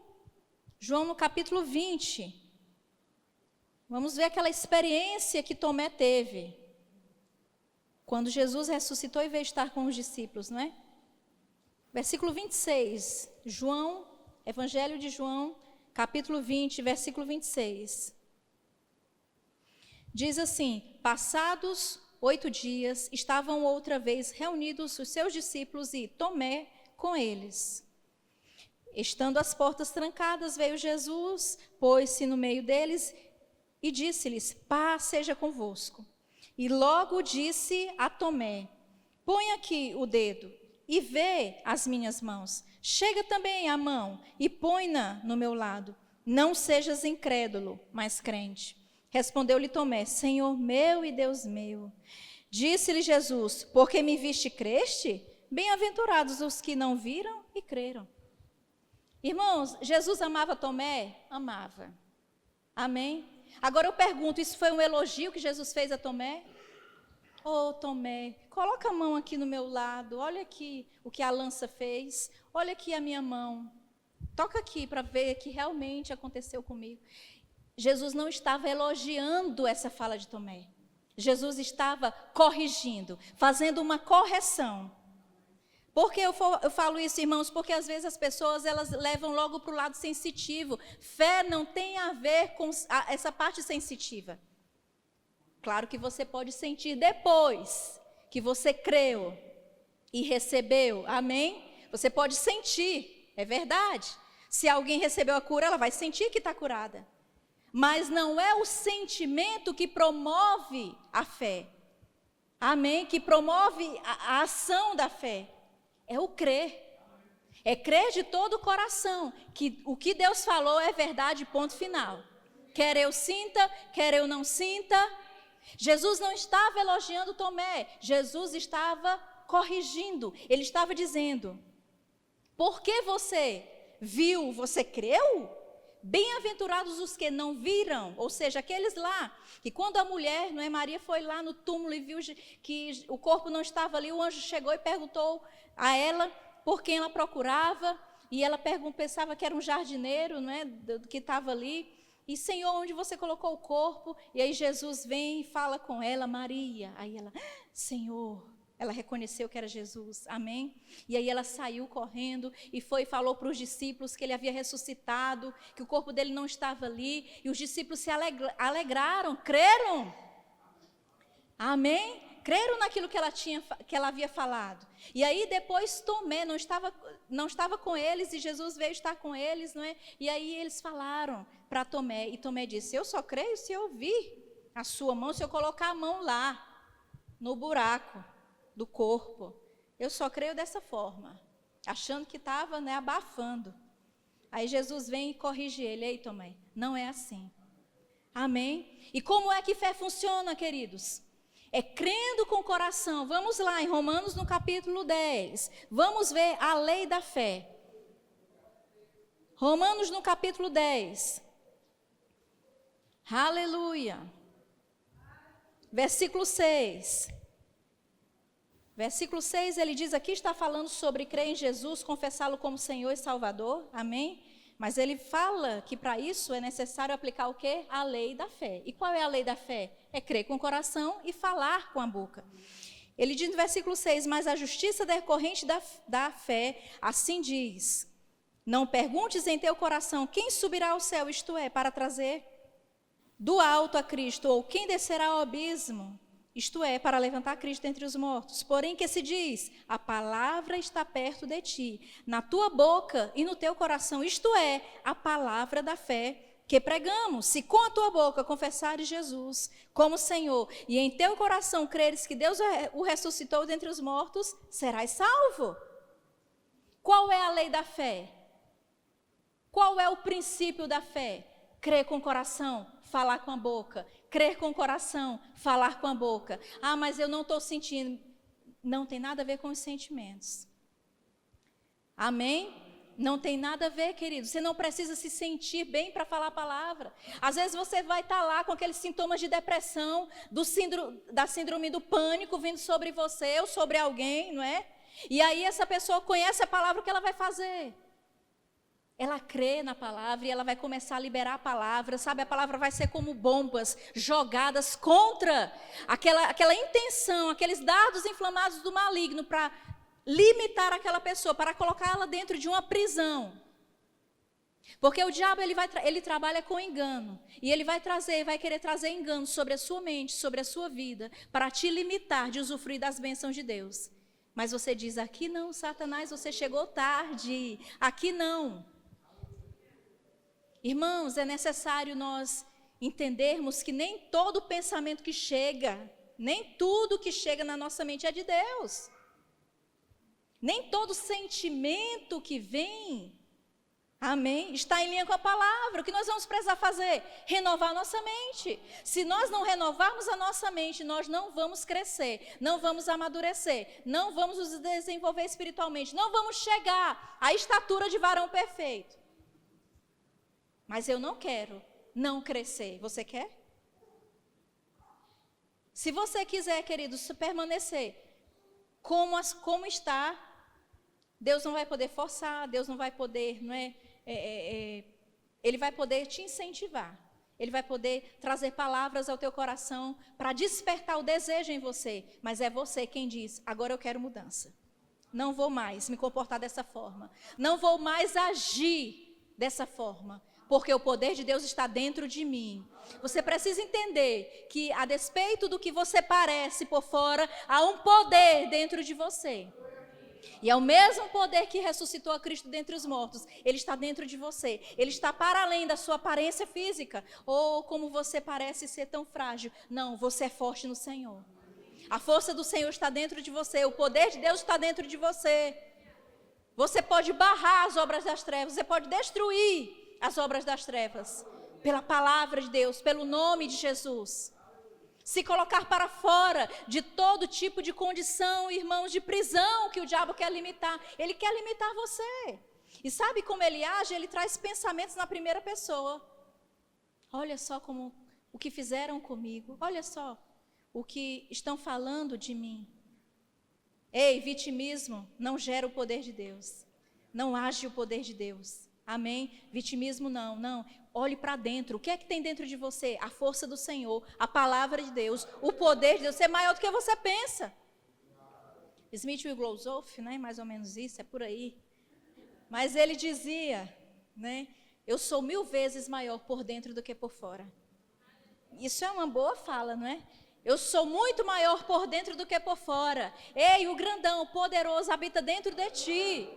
20. Vamos ver aquela experiência que Tomé teve quando Jesus ressuscitou e veio estar com os discípulos, não é? Versículo 26, Evangelho de João, capítulo 20, versículo 26. Diz assim: passados 8 dias, estavam outra vez reunidos os seus discípulos e Tomé com eles. Estando as portas trancadas, veio Jesus, pôs-se no meio deles e disse-lhes: paz seja convosco. E logo disse a Tomé: põe aqui o dedo e vê as minhas mãos. Chega também a mão e põe-na no meu lado. Não sejas incrédulo, mas crente. Respondeu-lhe Tomé: Senhor meu e Deus meu. Disse-lhe Jesus: porque me viste, creste? Bem-aventurados os que não viram e creram. Irmãos, Jesus amava Tomé? Amava. Amém? Agora eu pergunto, isso foi um elogio que Jesus fez a Tomé? Oh, Tomé, coloca a mão aqui no meu lado, olha aqui o que a lança fez, olha aqui a minha mão, toca aqui para ver que realmente aconteceu comigo. Jesus não estava elogiando essa fala de Tomé. Jesus estava corrigindo, fazendo uma correção. Por que eu falo isso, irmãos? Porque às vezes as pessoas elas levam logo para o lado sensitivo. Fé não tem a ver com essa parte sensitiva. Claro que você pode sentir depois que você creu e recebeu, amém? Você pode sentir, é verdade. Se alguém recebeu a cura, ela vai sentir que está curada. Mas não é o sentimento que promove a fé, amém? Que promove a ação da fé. É o crer. É crer de todo o coração que o que Deus falou é verdade, ponto final. Quer eu sinta, quer eu não sinta. Jesus não estava elogiando Tomé, Jesus estava corrigindo. Ele estava dizendo: porque você viu, você creu? Bem-aventurados os que não viram, ou seja, aqueles lá, que quando a mulher, não é, Maria foi lá no túmulo e viu que o corpo não estava ali, o anjo chegou e perguntou a ela por quem ela procurava, e ela pensava que era um jardineiro, não é, que estava ali, e Senhor, onde você colocou o corpo? E aí Jesus vem e fala com ela: Maria. Aí ela: Senhor. Ela reconheceu que era Jesus, amém? E aí ela saiu correndo e falou para os discípulos que ele havia ressuscitado, que o corpo dele não estava ali, e os discípulos se alegraram, creram, amém? Creram naquilo que ela havia falado. E aí depois Tomé não estava com eles, e Jesus veio estar com eles, não é? E aí eles falaram para Tomé, e Tomé disse: eu só creio se eu vir a sua mão, se eu colocar a mão lá, no buraco do corpo. Eu só creio dessa forma, achando que estava, né, abafando. Aí Jesus vem e corrige ele: ei, Tomé, não é assim. Amém? E como é que fé funciona, queridos? É crendo com o coração. Vamos lá em Romanos no capítulo 10. Vamos ver a lei da fé. Romanos no capítulo 10. Aleluia. Versículo 6. Versículo 6, ele diz aqui, está falando sobre crer em Jesus, confessá-lo como Senhor e Salvador, amém? Mas ele fala que para isso é necessário aplicar o quê? A lei da fé. E qual é a lei da fé? É crer com o coração e falar com a boca. Ele diz no versículo 6, mas a justiça decorrente da fé, assim diz: não perguntes em teu coração quem subirá ao céu, isto é, para trazer do alto a Cristo, ou quem descerá ao abismo, isto é, para levantar Cristo entre os mortos. Porém, que se diz: a palavra está perto de ti, na tua boca e no teu coração, isto é, a palavra da fé que pregamos. Se com a tua boca confessares Jesus como Senhor, e em teu coração creres que Deus o ressuscitou dentre os mortos, serás salvo. Qual é a lei da fé? Qual é o princípio da fé? Crer com o coração, falar com a boca. Crer com o coração, falar com a boca. Ah, mas eu não estou sentindo. Não tem nada a ver com os sentimentos. Amém? Não tem nada a ver, querido. Você não precisa se sentir bem para falar a palavra. Às vezes você vai estar lá com aqueles sintomas de depressão, da síndrome do pânico vindo sobre você ou sobre alguém, não é? E aí essa pessoa conhece a palavra, o que ela vai fazer? Ela crê na palavra e ela vai começar a liberar a palavra, sabe? A palavra vai ser como bombas jogadas contra aquela intenção, aqueles dardos inflamados do maligno para limitar aquela pessoa, para colocá-la dentro de uma prisão. Porque o diabo ele trabalha com engano e ele vai querer trazer engano sobre a sua mente, sobre a sua vida, para te limitar de usufruir das bênçãos de Deus. Mas você diz: aqui não, Satanás, você chegou tarde, aqui não. Irmãos, é necessário nós entendermos que nem todo pensamento que chega, nem tudo que chega na nossa mente é de Deus. Nem todo sentimento que vem, amém, está em linha com a palavra. O que nós vamos precisar fazer? Renovar a nossa mente. Se nós não renovarmos a nossa mente, nós não vamos crescer, não vamos amadurecer, não vamos nos desenvolver espiritualmente, não vamos chegar à estatura de varão perfeito. Mas eu não quero não crescer. Você quer? Se você quiser, queridos, permanecer como está, Deus não vai poder forçar, Deus não vai poder, Ele vai poder te incentivar. Ele vai poder trazer palavras ao teu coração para despertar o desejo em você. Mas é você quem diz: agora eu quero mudança. Não vou mais me comportar dessa forma. Não vou mais agir dessa forma. Porque o poder de Deus está dentro de mim. Você precisa entender que, a despeito do que você parece por fora, há um poder dentro de você. E é o mesmo poder que ressuscitou a Cristo dentre os mortos. Ele está dentro de você. Ele está para além da sua aparência física. Ou como você parece ser tão frágil. Não, você é forte no Senhor. A força do Senhor está dentro de você. O poder de Deus está dentro de você. Você pode barrar as obras das trevas. Você pode destruir as obras das trevas, pela palavra de Deus, pelo nome de Jesus. Se colocar para fora de todo tipo de condição, irmãos, de prisão que o diabo quer limitar. Ele quer limitar você. E sabe como ele age? Ele traz pensamentos na primeira pessoa. Olha só o que fizeram comigo. Olha só o que estão falando de mim. Ei, vitimismo não gera o poder de Deus. Não age o poder de Deus. Amém? Vitimismo não. Olhe para dentro. O que é que tem dentro de você? A força do Senhor, a palavra de Deus, o poder de Deus. Você é maior do que você pensa. Smith Wigglesworth, mais ou menos isso, é por aí. Mas ele dizia, eu sou 1000 vezes maior por dentro do que por fora. Isso é uma boa fala, não é? Eu sou muito maior por dentro do que por fora. Ei, o grandão, o poderoso habita dentro de ti.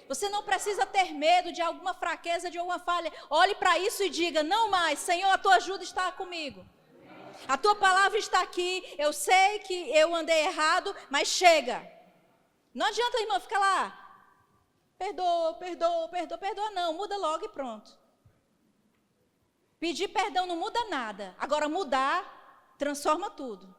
Você não precisa ter medo de alguma fraqueza, de alguma falha. Olhe para isso e diga: não mais, Senhor, a tua ajuda está comigo. A tua palavra está aqui. Eu sei que eu andei errado, mas chega. Não adianta, irmão, ficar lá. Perdoa, não. Muda logo e pronto. Pedir perdão não muda nada. Agora mudar, transforma tudo.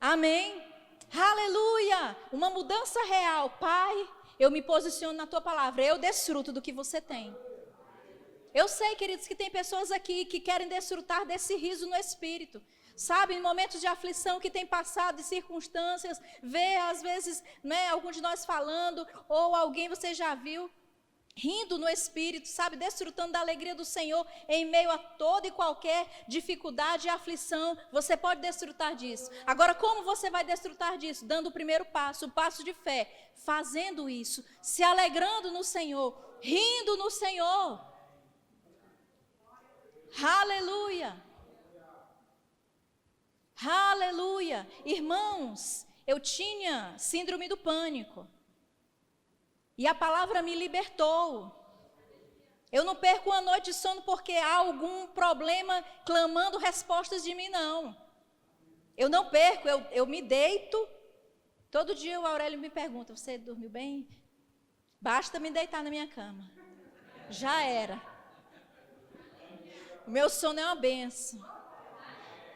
Amém? Aleluia! Uma mudança real. Pai, eu me posiciono na tua palavra, eu desfruto do que você tem. Eu sei, queridos, que tem pessoas aqui que querem desfrutar desse riso no espírito. Sabe, em momentos de aflição que tem passado, de circunstâncias, vê às vezes, algum de nós falando, ou alguém você já viu, rindo no espírito, sabe, desfrutando da alegria do Senhor em meio a toda e qualquer dificuldade e aflição. Você pode desfrutar disso. Agora, como você vai desfrutar disso? Dando o primeiro passo, o passo de fé, fazendo isso, se alegrando no Senhor, rindo no Senhor. Aleluia! Aleluia! Irmãos, eu tinha síndrome do pânico. E a palavra me libertou. Eu não perco uma noite de sono porque há algum problema clamando respostas de mim, não. Eu não perco, eu me deito. Todo dia o Aurélio me pergunta: você dormiu bem? Basta me deitar na minha cama. Já era. O meu sono é uma bênção.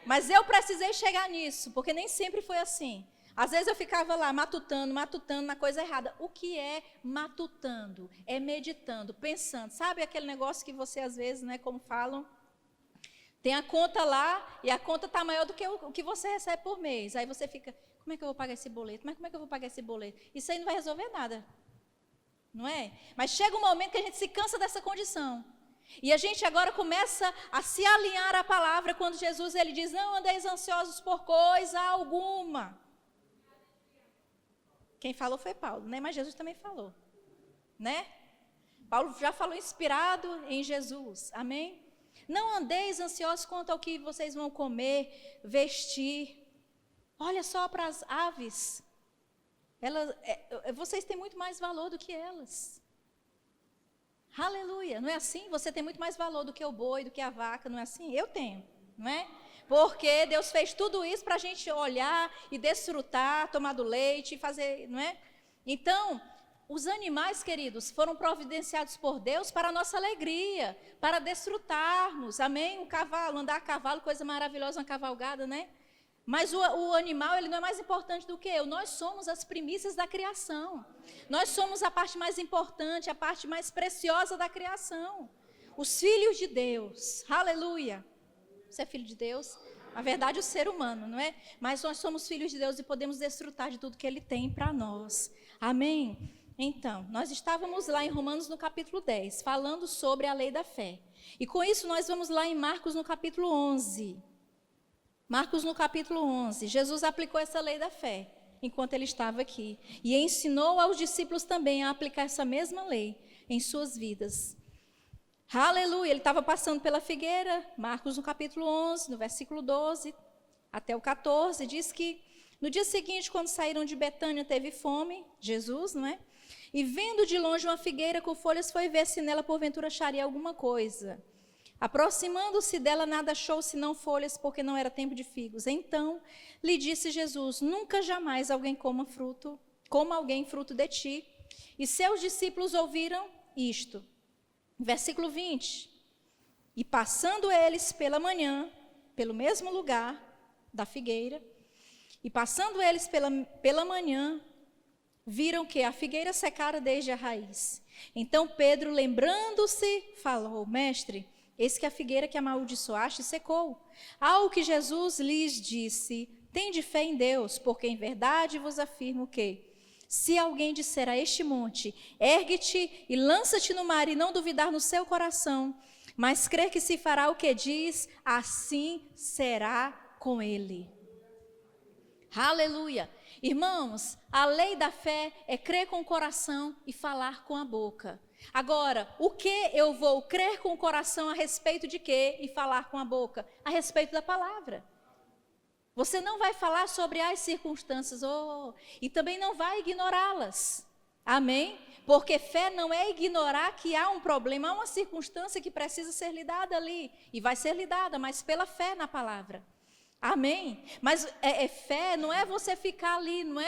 Mas eu precisei chegar nisso, porque nem sempre foi assim. Às vezes eu ficava lá matutando na coisa errada. O que é matutando? É meditando, pensando. Sabe aquele negócio que você às vezes, como falam? Tem a conta lá e a conta está maior do que o que você recebe por mês. Aí você fica, Como é que eu vou pagar esse boleto? Mas como é que eu vou pagar esse boleto? Isso aí não vai resolver nada, não é? Mas chega um momento que a gente se cansa dessa condição. E a gente agora começa a se alinhar à palavra quando Jesus ele diz, não andeis ansiosos por coisa alguma. Quem falou foi Paulo, né? Mas Jesus também falou, né? Paulo já falou inspirado em Jesus, amém? Não andeis ansiosos quanto ao que vocês vão comer, vestir. Olha só para as aves, vocês têm muito mais valor do que elas. Aleluia, não é assim? Você tem muito mais valor do que o boi, do que a vaca, não é assim? Eu tenho, não é? Porque Deus fez tudo isso para a gente olhar e desfrutar, tomar do leite e fazer, não é? Então, os animais, queridos, foram providenciados por Deus para a nossa alegria, para desfrutarmos, amém? Um cavalo, andar a cavalo, coisa maravilhosa, uma cavalgada, né? Mas o animal, ele não é mais importante do que eu. Nós somos as primícias da criação. Nós somos a parte mais importante, a parte mais preciosa da criação. Os filhos de Deus. Aleluia. Você é filho de Deus? Na verdade, o ser humano, não é? Mas nós somos filhos de Deus e podemos desfrutar de tudo que Ele tem para nós. Amém? Então, nós estávamos lá em Romanos no capítulo 10, falando sobre a lei da fé. E com isso, nós vamos lá em Marcos no capítulo 11. Marcos no capítulo 11, Jesus aplicou essa lei da fé, enquanto ele estava aqui. E ensinou aos discípulos também a aplicar essa mesma lei em suas vidas. Aleluia, ele estava passando pela figueira, Marcos no capítulo 11, no versículo 12 até o 14, diz que no dia seguinte, quando saíram de Betânia, teve fome, Jesus, não é? E vendo de longe uma figueira com folhas, foi ver se nela porventura acharia alguma coisa. Aproximando-se dela, nada achou senão folhas, porque não era tempo de figos. Então lhe disse Jesus, nunca jamais alguém coma alguém fruto de ti. E seus discípulos ouviram isto. Versículo 20. E passando eles pela manhã, pelo mesmo lugar da figueira, e passando eles pela manhã, viram que a figueira secara desde a raiz. Então Pedro, lembrando-se, falou, mestre, eis que a figueira que amaldiçoaste secou. Ao que Jesus lhes disse, tende fé em Deus, porque em verdade vos afirmo que, se alguém disser a este monte, ergue-te e lança-te no mar, e não duvidar no seu coração, mas crer que se fará o que diz, assim será com ele. Aleluia. Irmãos, a lei da fé é crer com o coração e falar com a boca. Agora, o que eu vou crer com o coração a respeito de quê e falar com a boca? A respeito da palavra. Você não vai falar sobre as circunstâncias, e também não vai ignorá-las. Amém? Porque fé não é ignorar que há um problema, há uma circunstância que precisa ser lidada ali. E vai ser lidada, mas pela fé na palavra. Amém? Mas fé não é você ficar ali, não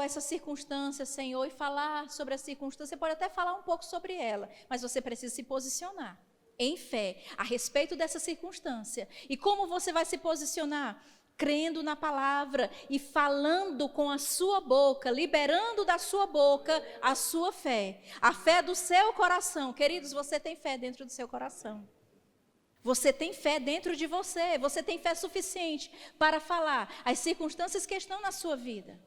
essa circunstância, Senhor, e falar sobre a circunstância. Você pode até falar um pouco sobre ela, mas você precisa se posicionar em fé a respeito dessa circunstância. E como você vai se posicionar? Crendo na palavra e falando com a sua boca, liberando da sua boca a sua fé. A fé do seu coração. Queridos, você tem fé dentro do seu coração. Você tem fé dentro de você. Você tem fé suficiente para falar as circunstâncias que estão na sua vida.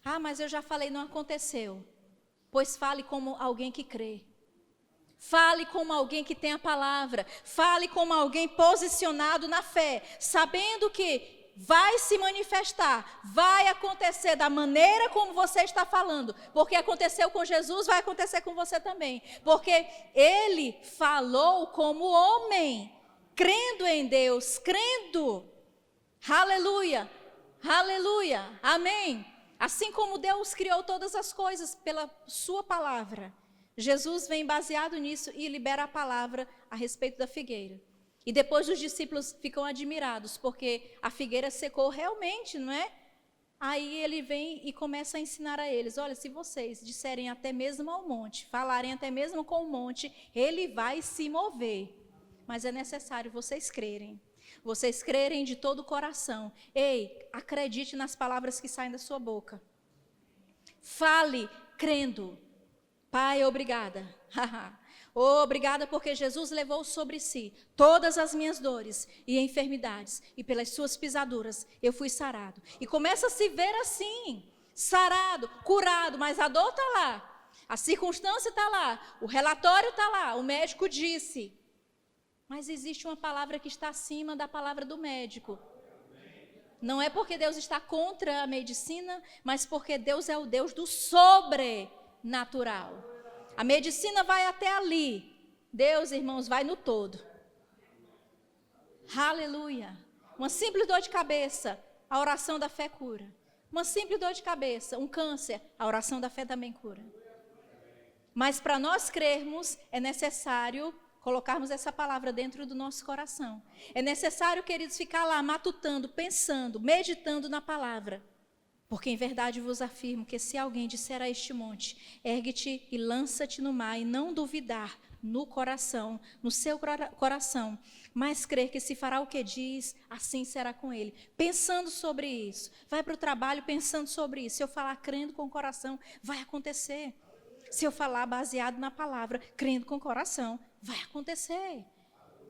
Ah, mas eu já falei, não aconteceu. Pois fale como alguém que crê. Fale como alguém que tem a palavra. Fale como alguém posicionado na fé, sabendo que vai se manifestar, vai acontecer da maneira como você está falando, porque aconteceu com Jesus, vai acontecer com você também, porque ele falou como homem, crendo em Deus, crendo, aleluia, aleluia, amém. Assim como Deus criou todas as coisas pela sua palavra, Jesus vem baseado nisso e libera a palavra a respeito da figueira. E depois os discípulos ficam admirados, porque a figueira secou realmente, não é? Aí ele vem e começa a ensinar a eles, olha, se vocês disserem até mesmo ao monte, falarem até mesmo com o monte, ele vai se mover. Mas é necessário vocês crerem de todo o coração. Ei, acredite nas palavras que saem da sua boca. Fale crendo. Pai, obrigada. Obrigada porque Jesus levou sobre si todas as minhas dores e enfermidades. E pelas suas pisaduras eu fui sarado. E começa a se ver assim, sarado, curado, mas a dor está lá. A circunstância está lá. O relatório está lá. O médico disse. Mas existe uma palavra que está acima da palavra do médico. Não é porque Deus está contra a medicina, mas porque Deus é o Deus do sobrenatural. A medicina vai até ali. Deus, irmãos, vai no todo. Aleluia. Uma simples dor de cabeça, a oração da fé cura. Uma simples dor de cabeça, um câncer, a oração da fé também cura. Mas para nós crermos, é necessário colocarmos essa palavra dentro do nosso coração. É necessário, queridos, ficar lá matutando, pensando, meditando na palavra. Porque em verdade vos afirmo que se alguém disser a este monte, ergue-te e lança-te no mar, e não duvidar no coração, no seu coração, mas crer que se fará o que diz, assim será com ele. Pensando sobre isso, vai para o trabalho pensando sobre isso. Se eu falar crendo com o coração, vai acontecer. Se eu falar baseado na palavra, crendo com o coração, vai acontecer.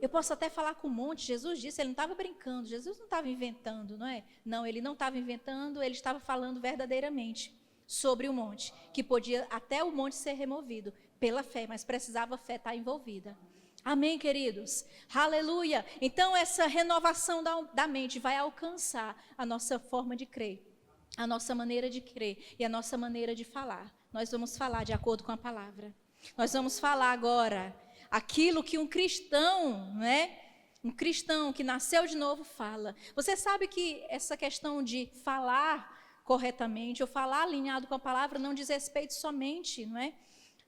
Eu posso até falar com um monte. Jesus disse, ele não estava brincando, Jesus não estava inventando, não é? Não, ele não estava inventando, ele estava falando verdadeiramente sobre o monte, que podia até o monte ser removido pela fé, mas precisava a fé estar envolvida. Amém, queridos? Aleluia! Então essa renovação da mente vai alcançar a nossa forma de crer, a nossa maneira de crer e a nossa maneira de falar. Nós vamos falar de acordo com a palavra. Nós vamos falar agora aquilo que um cristão, né? Um cristão que nasceu de novo fala. Você sabe que essa questão de falar corretamente ou falar alinhado com a palavra não diz respeito somente, não é?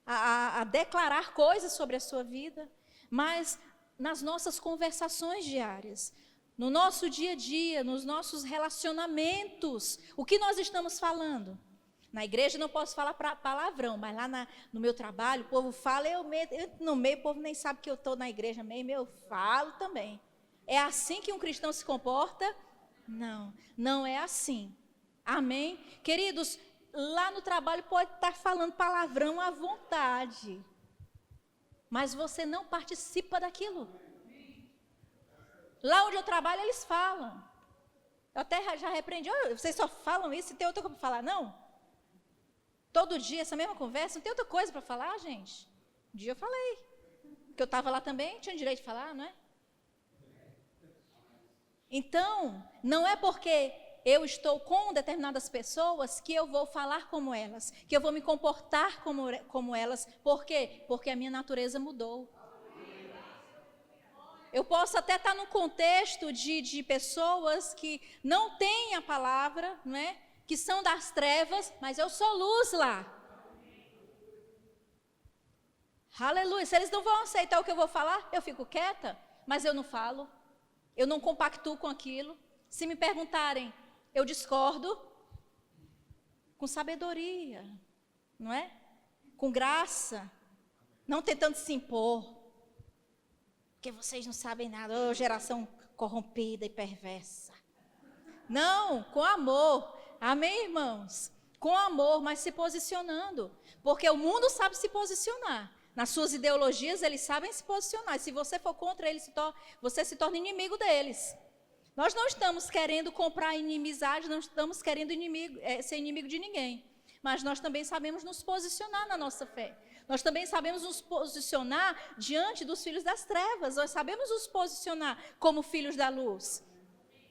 A declarar coisas sobre a sua vida, mas nas nossas conversações diárias, no nosso dia a dia, nos nossos relacionamentos, o que nós estamos falando? Na igreja não posso falar palavrão, mas lá no meu trabalho, o povo fala, eu no meio, o povo nem sabe que eu estou na igreja mesmo, eu falo também. É assim que um cristão se comporta? Não, não é assim. Amém? Queridos, lá no trabalho pode estar falando palavrão à vontade, mas você não participa daquilo. Lá onde eu trabalho, eles falam. Eu até já repreendi, vocês só falam isso, se tem outra coisa para falar, não? Todo dia essa mesma conversa, não tem outra coisa para falar, gente? Um dia eu falei, porque eu estava lá também, tinha direito de falar, não é? Então, não é porque eu estou com determinadas pessoas que eu vou falar como elas, que eu vou me comportar como elas. Por quê? Porque a minha natureza mudou. Eu posso até estar num contexto de pessoas que não têm a palavra, não é? Que são das trevas, mas eu sou luz lá. Aleluia. Se eles não vão aceitar o que eu vou falar, eu fico quieta, mas eu não falo. Eu não compactuo com aquilo. Se me perguntarem, eu discordo com sabedoria, não é? Com graça, não tentando se impor. Porque vocês não sabem nada, geração corrompida e perversa. Não, com amor. Amém, irmãos? Com amor, mas se posicionando. Porque o mundo sabe se posicionar. Nas suas ideologias, eles sabem se posicionar. E se você for contra eles, você se torna inimigo deles. Nós não estamos querendo comprar inimizade, não estamos querendo ser inimigo de ninguém. Mas nós também sabemos nos posicionar na nossa fé. Nós também sabemos nos posicionar diante dos filhos das trevas. Nós sabemos nos posicionar como filhos da luz.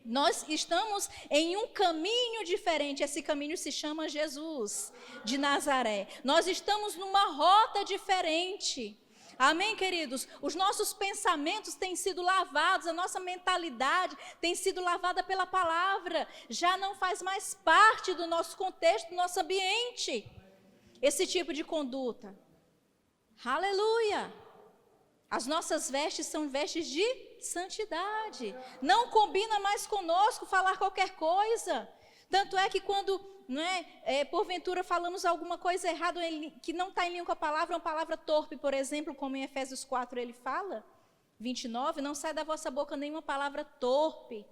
Nós estamos em um caminho diferente, esse caminho se chama Jesus de Nazaré. Nós estamos numa rota diferente. Amém, queridos? Os nossos pensamentos têm sido lavados, a nossa mentalidade tem sido lavada pela palavra. Já não faz mais parte do nosso contexto, do nosso ambiente, esse tipo de conduta. Aleluia! As nossas vestes são vestes de santidade. Não combina mais conosco falar qualquer coisa. Tanto é que quando, porventura falamos alguma coisa errada que não está em linha com a palavra, uma palavra torpe, por exemplo, como em Efésios 4 ele fala, 29, não sai da vossa boca nenhuma palavra torpe,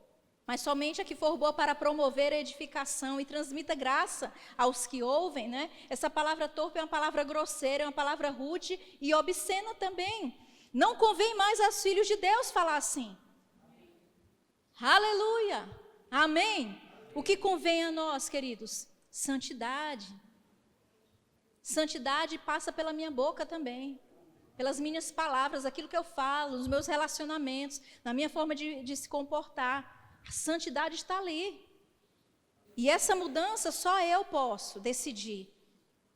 mas somente a que for boa para promover a edificação e transmita graça aos que ouvem, né? Essa palavra torpe é uma palavra grosseira, é uma palavra rude e obscena também. Não convém mais aos filhos de Deus falar assim. Aleluia! Amém! O que convém a nós, queridos? Santidade. Santidade passa pela minha boca também, pelas minhas palavras, aquilo que eu falo, nos meus relacionamentos, na minha forma de se comportar. A santidade está ali. E essa mudança só eu posso decidir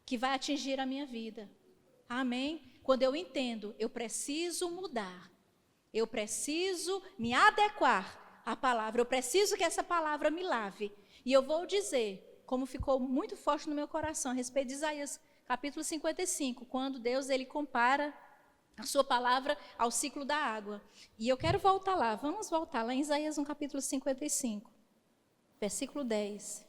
que vai atingir a minha vida. Amém? Quando eu entendo, eu preciso mudar. Eu preciso me adequar à palavra. Eu preciso que essa palavra me lave. E eu vou dizer, como ficou muito forte no meu coração, a respeito de Isaías capítulo 55, quando Deus ele compara a sua palavra ao ciclo da água. E eu quero voltar lá, vamos voltar lá em Isaías no capítulo 55, versículo 10.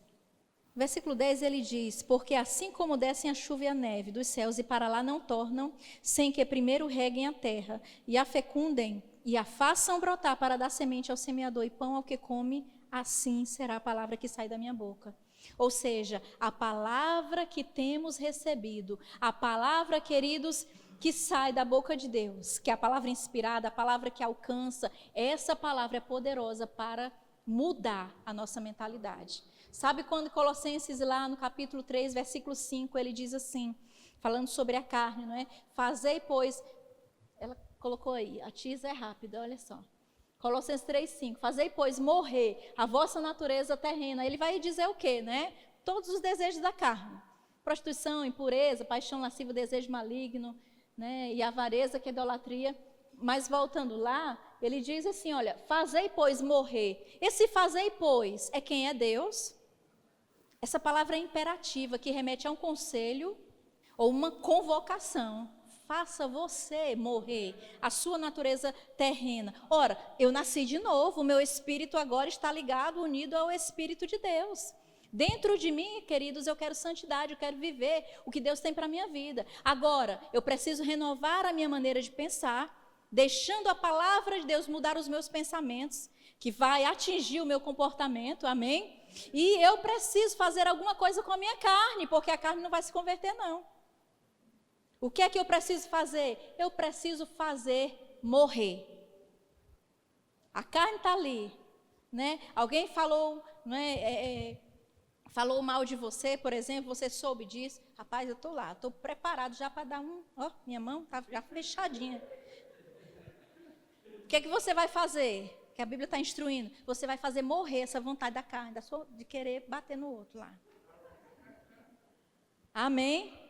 Versículo 10 ele diz, porque assim como descem a chuva e a neve dos céus e para lá não tornam, sem que primeiro reguem a terra e a fecundem e a façam brotar para dar semente ao semeador e pão ao que come, assim será a palavra que sai da minha boca. Ou seja, a palavra que temos recebido, a palavra, queridos, que sai da boca de Deus, que é a palavra inspirada, a palavra que alcança, essa palavra é poderosa para mudar a nossa mentalidade. Sabe quando Colossenses lá no capítulo 3, versículo 5, ele diz assim, falando sobre a carne, não é? Fazei, pois, ela colocou aí, a Tisa é rápida, olha só. Colossenses 3:5, fazei, pois, morrer a vossa natureza terrena. Ele vai dizer o quê, né? Todos os desejos da carne. Prostituição, impureza, paixão lasciva, desejo maligno, né? E avareza, que é idolatria. Mas voltando lá, ele diz assim, olha, fazei, pois, morrer. Esse fazei, pois, é quem é Deus. Essa palavra é imperativa, que remete a um conselho ou uma convocação. Faça você morrer a sua natureza terrena. Ora, eu nasci de novo, o meu espírito agora está ligado, unido ao Espírito de Deus. Dentro de mim, queridos, eu quero santidade, eu quero viver o que Deus tem para a minha vida. Agora, eu preciso renovar a minha maneira de pensar, deixando a palavra de Deus mudar os meus pensamentos, que vai atingir o meu comportamento, amém? E eu preciso fazer alguma coisa com a minha carne, porque a carne não vai se converter, não. O que é que eu preciso fazer? Eu preciso fazer morrer. A carne está ali, né? Alguém falou, né, falou mal de você, por exemplo, você soube disso. Rapaz, eu estou lá, estou preparado já para dar ó, minha mão está já fechadinha. O que é que você vai fazer? Que a Bíblia está instruindo. Você vai fazer morrer essa vontade da carne, de querer bater no outro lá. Amém?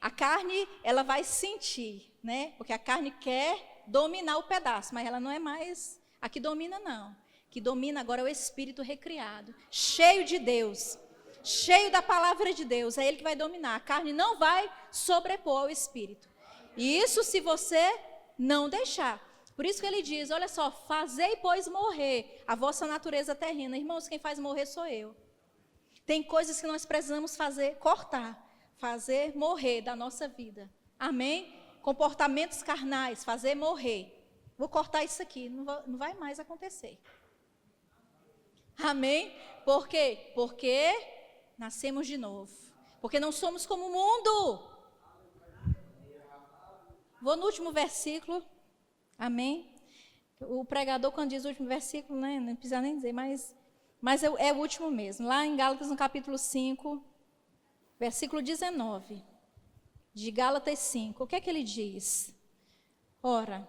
A carne, ela vai sentir, né? Porque a carne quer dominar o pedaço, mas ela não é mais a que domina, não. Que domina agora é o espírito recriado, cheio de Deus, cheio da palavra de Deus. É ele que vai dominar. A carne não vai sobrepor ao espírito. E isso se você não deixar. Por isso que ele diz, olha só, fazei, pois, morrer a vossa natureza terrena. Irmãos, quem faz morrer sou eu. Tem coisas que nós precisamos fazer, cortar. Fazer morrer da nossa vida. Amém? Comportamentos carnais, fazer morrer. Vou cortar isso aqui, não vai mais acontecer. Amém? Por quê? Porque nascemos de novo. Porque não somos como o mundo. Vou no último versículo. Amém? O pregador, quando diz o último versículo, né, não precisa nem dizer, mas é o último mesmo. Lá em Gálatas, no capítulo 5... versículo 19, de Gálatas 5, o que é que ele diz? Ora,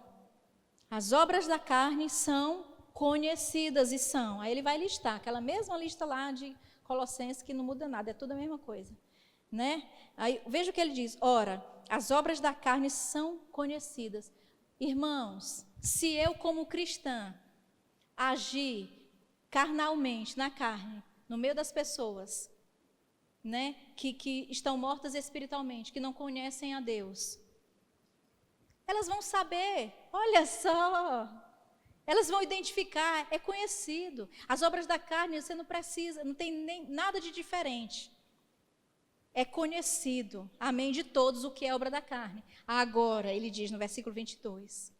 as obras da carne são conhecidas e são. Aí ele vai listar, aquela mesma lista lá de Colossenses que não muda nada, é tudo a mesma coisa. Né? Aí, veja o que ele diz, ora, as obras da carne são conhecidas. Irmãos, se eu como cristã agir carnalmente na carne, no meio das pessoas, né, que estão mortas espiritualmente, que não conhecem a Deus, elas vão saber, olha só, elas vão identificar, é conhecido. As obras da carne você não precisa, não tem nem nada de diferente. É conhecido, amém, de todos o que é obra da carne. Agora, ele diz no versículo 22,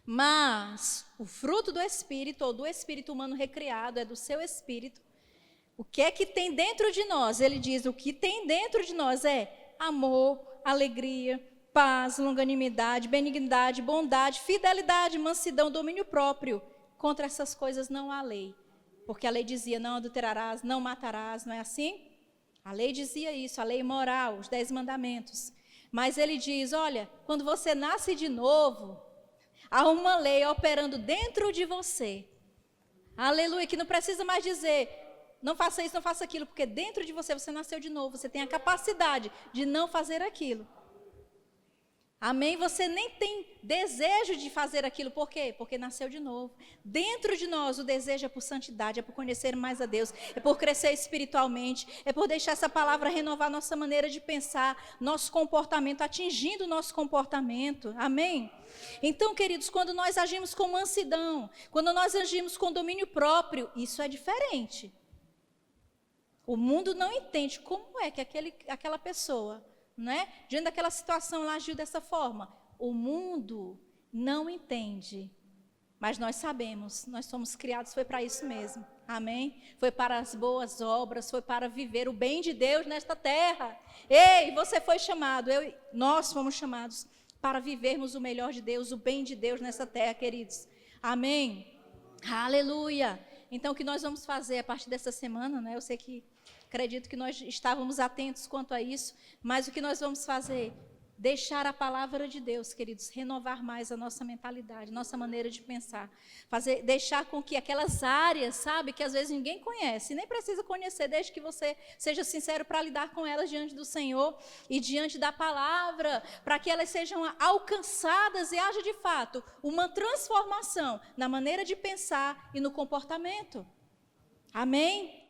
Mas o fruto do Espírito, ou do espírito humano recriado, é do seu espírito. O que é que tem dentro de nós? Ele diz, o que tem dentro de nós é amor, alegria, paz, longanimidade, benignidade, bondade, fidelidade, mansidão, domínio próprio. Contra essas coisas não há lei. Porque a lei dizia, não adulterarás, não matarás, não é assim? A lei dizia isso, a lei moral, os 10 mandamentos. Mas ele diz, olha, quando você nasce de novo, há uma lei operando dentro de você. Aleluia, que não precisa mais dizer, não faça isso, não faça aquilo, porque dentro de você, você nasceu de novo, você tem a capacidade de não fazer aquilo. Amém? Você nem tem desejo de fazer aquilo, por quê? Porque nasceu de novo. Dentro de nós o desejo é por santidade, é por conhecer mais a Deus, é por crescer espiritualmente, é por deixar essa palavra renovar nossa maneira de pensar, nosso comportamento, atingindo o nosso comportamento. Amém? Então, queridos, quando nós agimos com mansidão, quando nós agimos com domínio próprio, isso é diferente. O mundo não entende como é que aquela pessoa, né, diante daquela situação, ela agiu dessa forma. O mundo não entende, mas nós sabemos, nós somos criados, foi para isso mesmo, amém? Foi para as boas obras, foi para viver o bem de Deus nesta terra. Ei, você foi chamado, nós fomos chamados para vivermos o melhor de Deus, o bem de Deus nessa terra, queridos, amém? Aleluia! Então, o que nós vamos fazer a partir dessa semana, né? Eu sei que, acredito que nós estávamos atentos quanto a isso, mas o que nós vamos fazer? Deixar a palavra de Deus, queridos, renovar mais a nossa mentalidade, nossa maneira de pensar. Deixar com que aquelas áreas, sabe, que às vezes ninguém conhece, nem precisa conhecer, desde que você seja sincero para lidar com elas diante do Senhor e diante da palavra, para que elas sejam alcançadas e haja de fato uma transformação na maneira de pensar e no comportamento. Amém?